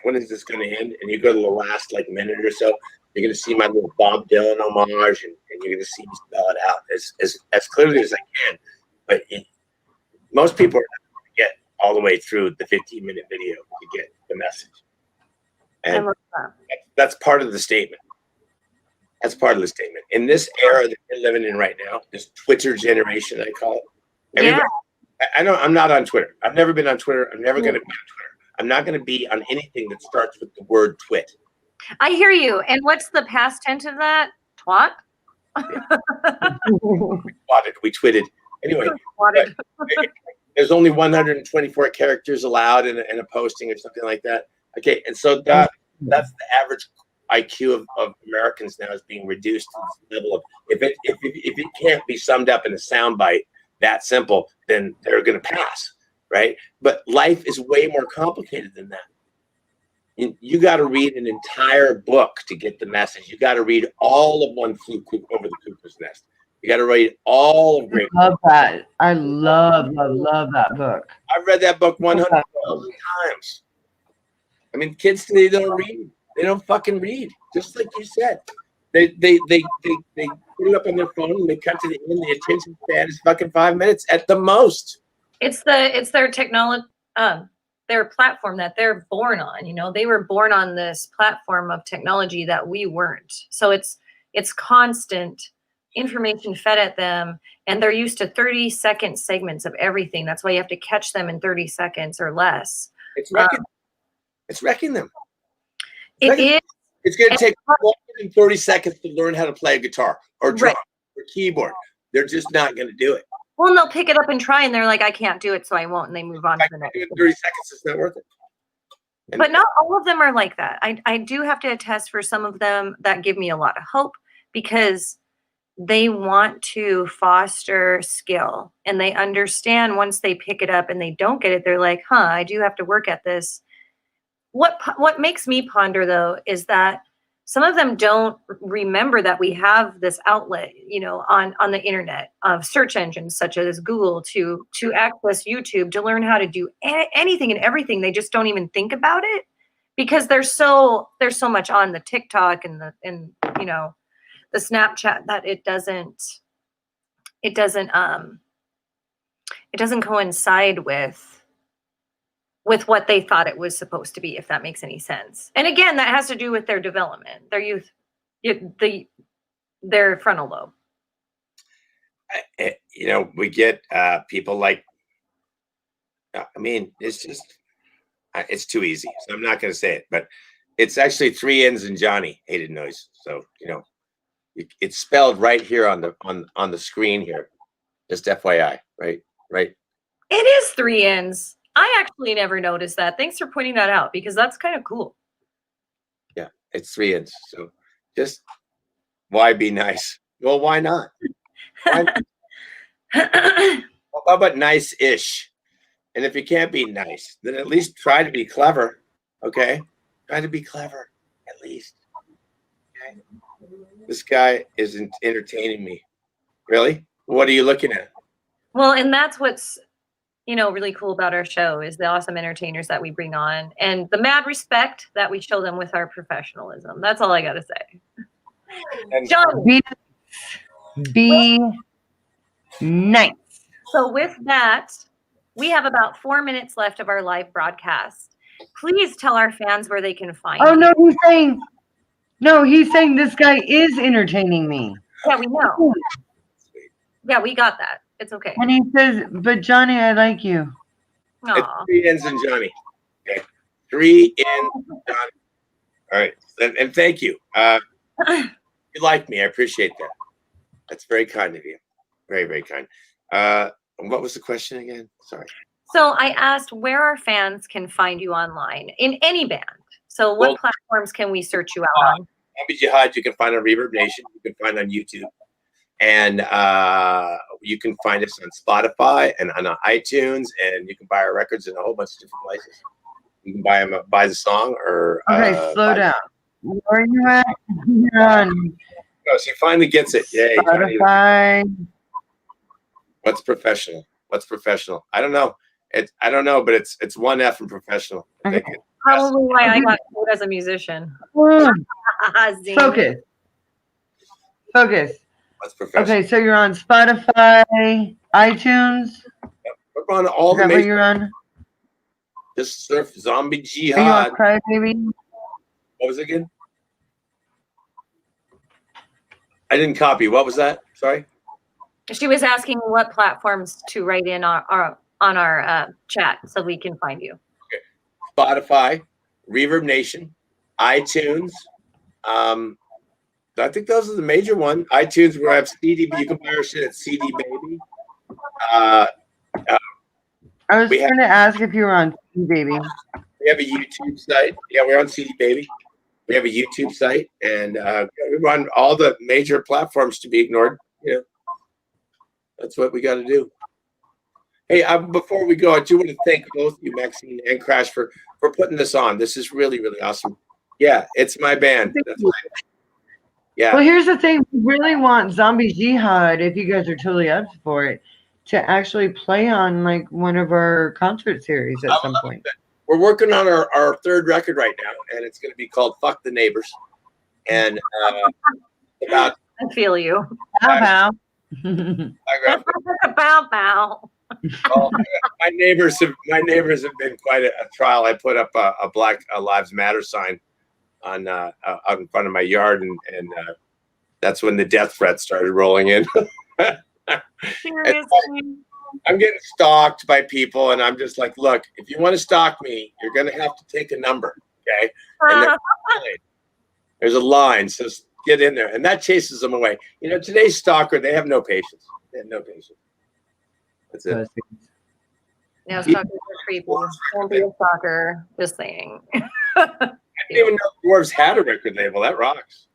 when is this going to end? And you go to the last like minute or so, you're going to see my little Bob Dylan homage, and you're going to see me spell it out as clearly as I can. But most people are not going to get all the way through the 15-minute video to get the message. And that's part of the statement. That's part of the statement. In this era that we're living in right now, this Twitter generation, I call it. Everybody, I'm not on Twitter. I've never been on Twitter. I'm never going to be on Twitter. I'm not going to be on anything that starts with the word twit. I hear you. And what's the past tense of that? Twat? We twitted. Anyway, there's only 124 characters allowed in a posting or something like that. Okay, and so that's the average IQ of Americans now is being reduced to this level of if it can't be summed up in a soundbite that simple, then they're going to pass, right? But life is way more complicated than that. You got to read an entire book to get the message. You got to read all of One Flew Over the Cuckoo's Nest. You got to read all of Great. I love that. I love that book. I've read that book 100,000 times. I mean, kids today don't read. They don't fucking read. Just like you said, they put it up on their phone and they cut to the end. The attention span is fucking 5 minutes at the most. It's their technology, their platform that they're born on. You know, they were born on this platform of technology that we weren't. So it's It's constant information fed at them, and they're used to 30-second segments of everything. That's why you have to catch them in 30 seconds or less. It's wrecking. It's wrecking them. It is. It's going to take more than 30 seconds to learn how to play a guitar or drum or keyboard. They're just not going to do it. Well, and they'll pick it up and try, and they're like, I can't do it, so I won't, and they move on to the next. 30 seconds is not worth it. But not all of them are like that. I do have to attest for some of them that give me a lot of hope, because they want to foster skill, and they understand once they pick it up and they don't get it, they're like, I do have to work at this. What makes me ponder, though, is that some of them don't remember that we have this outlet, on the internet of search engines such as Google to access YouTube, to learn how to do anything and everything. They just don't even think about it, because there's so much on the TikTok and the Snapchat that it doesn't coincide with what they thought it was supposed to be, if that makes any sense. And again, that has to do with their development, their youth, their frontal lobe. We get people like, it's just, it's too easy. So I'm not going to say it, but it's actually 3 N's in Johnny, Hated Noise. So, it's spelled right here on the screen here. Just FYI, right? It is 3 N's. I actually never noticed that. Thanks for pointing that out, because that's kind of cool. Yeah, it's 3 N's. So just, why be nice? Well, why not? How about nice-ish? And if you can't be nice, then at least try to be clever. Okay? Try to be clever, at least. Okay? This guy isn't entertaining me. Really? What are you looking at? Well, and that's what's really cool about our show, is the awesome entertainers that we bring on, and the mad respect that we show them with our professionalism. That's all I got to say. And John, be nice. So with that, we have about 4 minutes left of our live broadcast. Please tell our fans where they can find you. He's saying this guy is entertaining me. Yeah, we know. Yeah, we got that. It's okay. And he says, but Johnny, I like you. It's 3 N's in Johnny. Okay. 3 N's in Johnny. All right. And thank you. You like me. I appreciate that. That's very kind of you. Very, very kind. What was the question again? Sorry. So I asked where our fans can find you online in any band. So what platforms can we search you out on? Zombie Jihad, you can find on Reverb Nation. You can find on YouTube. And you can find us on Spotify and on iTunes, and you can buy our records in a whole bunch of different places. You can buy them, buy the song, or slow down. Where are you at? You're on. Oh, she finally gets it. Yay! Spotify. What's professional? I don't know. I don't know, but it's 1 F in professional. Okay. Probably why I got good as a musician. Focus. What's professional? Okay, so you're on Spotify, iTunes. Yep. We're on all the major. major. You're on. Just surf Zombie Are Jihad. you on Crybaby? What was it again? I didn't copy. What was that? Sorry. She was asking what platforms to write in on our chat so we can find you. Okay. Spotify, Reverb Nation, iTunes. I think those are the major ones. iTunes, we have CD. You can buy our shit at CD Baby. I was trying to ask if you were on CD Baby. We have a YouTube site. Yeah, we're on CD Baby. We have a YouTube site, and we run all the major platforms to be ignored. That's what we got to do. Hey, before we go, I do want to thank both you, Maxine and Crash, for putting this on. This is really, really awesome. Yeah, it's my band. That's yeah. Well, here's the thing. We really want Zombie Jihad, if you guys are totally up for it, to actually play on like one of our concert series at some point. We're working on our 3rd record right now, and it's going to be called Fuck the Neighbors. And about I feel you. Bow. Bow bow. Well, my neighbors have been quite a trial. I put up a Black Lives Matter sign on out in front of my yard, and that's when the death threats started rolling in. Seriously. I'm getting stalked by people, and I'm just like, look, if you want to stalk me, you're going to have to take a number, okay? And there's a line, so get in there, and that chases them away. You know, today's stalker, they have no patience. They have no patience. That's it. Yeah, stalkers are creepy. Don't be a stalker. Just saying. I didn't even know Dwarves had a record label. That rocks.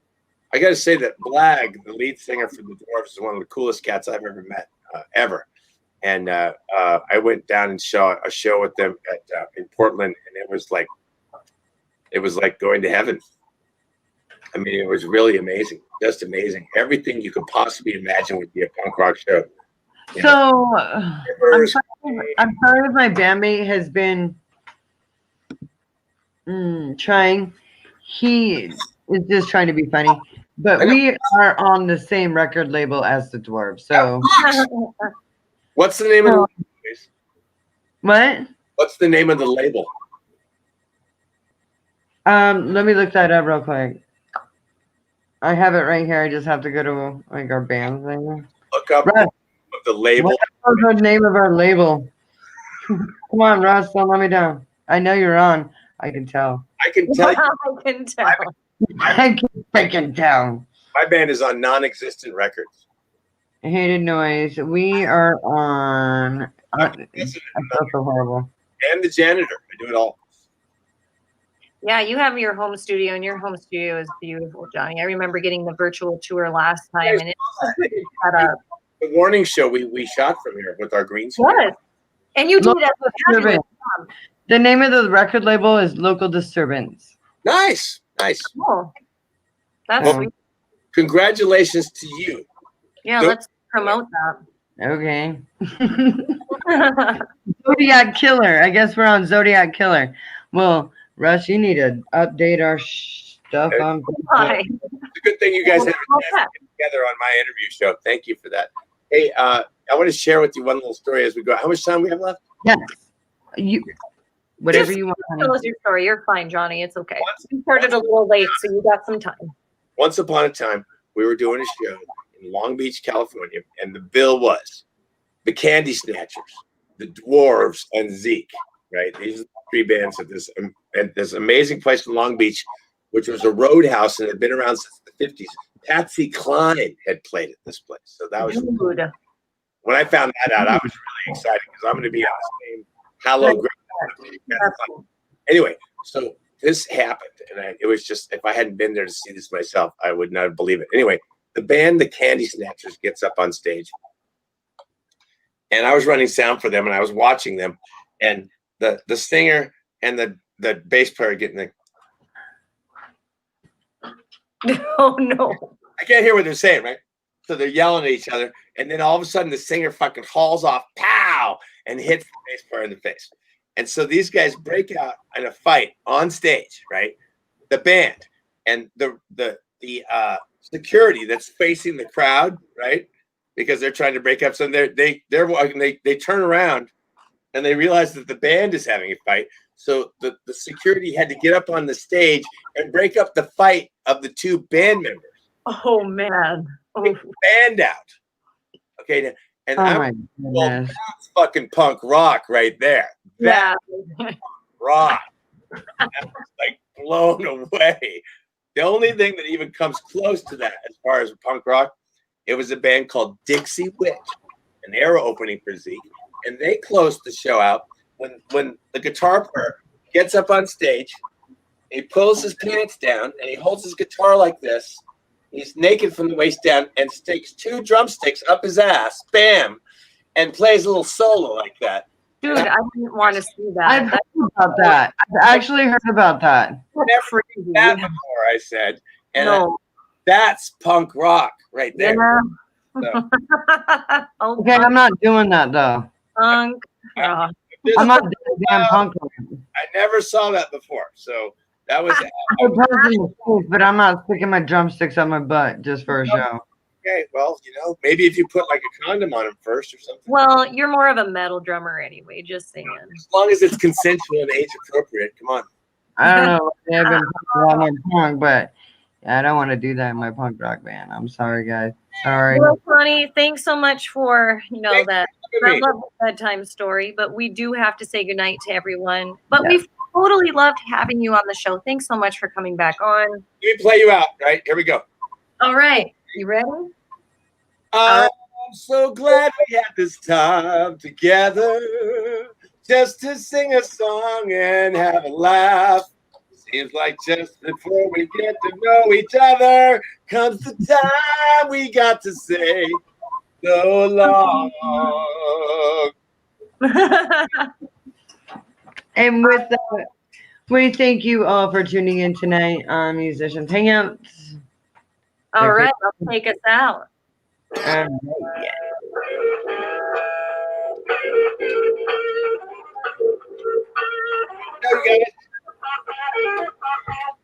I got to say that Blag, the lead singer for the Dwarves, is one of the coolest cats I've ever met, ever. And I went down and saw a show with them in Portland, and it was like going to heaven. I mean, it was really amazing, just amazing. Everything you could possibly imagine would be a punk rock show. You So I'm sorry if my bandmate has been trying. He is just trying to be funny. But we are on the same record label as the Dwarves. So what's the name of the label? What? What's the name of the label? Let me look that up real quick. I have it right here. I just have to go to like our band thing. Look up the label. What's the name of our label? Come on, Ross, don't let me down. I know you're on. I can tell. I can tell you. I can tell. I can tell. My band is on non-existent records. Hated Noise. We are on. I feel so horrible. And the janitor. I do it all. Yeah, you have your home studio, and your home studio is beautiful, Johnny. I remember getting the virtual tour last time, and it's set up. The Warning show we shot from here with our green screen. Yes. And you did that. The name of the record label is Local Disturbance. Nice. Cool. That's sweet. Congratulations to you. Yeah, let's promote that. Okay. Zodiac Killer. I guess we're on Zodiac Killer. Well, Russ, you need to update our stuff on. It's a good thing you guys have together on my interview show. Thank you for that. Hey, I want to share with you one little story as we go. How much time we have left? Yes. Whatever you want. Tell us your story. You're fine, Johnny. It's okay. You started a little late, so you got some time. Once upon a time, we were doing a show in Long Beach, California, and the bill was the Candy Snatchers, the Dwarves, and Zeke. Right? These are the three bands at this amazing place in Long Beach, which was a roadhouse and had been around since the 50s. Patsy Cline had played at this place. So that was when I found that out, I was really excited because I'm going to be on the same hallowed ground. Anyway, so this happened, and it was just, if I hadn't been there to see this myself, I would not believe it. Anyway, the band, the Candy Snatchers, gets up on stage, and I was running sound for them, and I was watching them, and the singer and the bass player getting the oh no, I can't hear what they're saying, right? So they're yelling at each other, and then all of a sudden the singer fucking hauls off, pow, and hits the bass player in the face. And so these guys break out in a fight on stage, right? The band and the security that's facing the crowd, right? Because they're trying to break up. So they turn around and they realize that the band is having a fight. So the security had to get up on the stage and break up the fight of the two band members. Oh man. Band out. Okay. And that's fucking punk rock right there. Yeah. Rock. I was like blown away. The only thing that even comes close to that as far as punk rock, it was a band called Dixie Witch, and they were opening for Zeke. And they closed the show out when the guitar player gets up on stage, he pulls his pants down and he holds his guitar like this. He's naked from the waist down and sticks two drumsticks up his ass, bam, and plays a little solo like that. Dude, I didn't want to see that. I've heard about that. I've actually heard about that. Never seen that before, I said. And that's punk rock right there. Yeah. So. Okay, I'm not doing that though. Punk. I'm not doing damn punk rock. I never saw that before, so that was. But I'm not sticking my drumsticks on my butt just for a show. Okay, well, maybe if you put like a condom on him first or something. Well, you're more of a metal drummer anyway, just saying. As long as it's consensual and age appropriate, come on. I don't know. I've been talking about my punk, but I don't want to do that in my punk rock band. I'm sorry, guys. Sorry. Well, Connie, thanks so much for Thanks that for having me. lovely bedtime story. But we do have to say goodnight to everyone. But Yeah. we've totally loved having you on the show. Thanks so much for coming back on. Let me play you out. Right, here we go. All right, you ready? I'm so glad we had this time together just to sing a song and have a laugh. Seems like just before we get to know each other comes the time we got to say so long. And with that, we thank you all for tuning in tonight on Musicians Hangout. All right, I'll take us out. Yeah.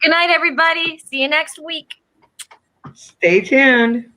Good night, everybody. See you next week. Stay tuned.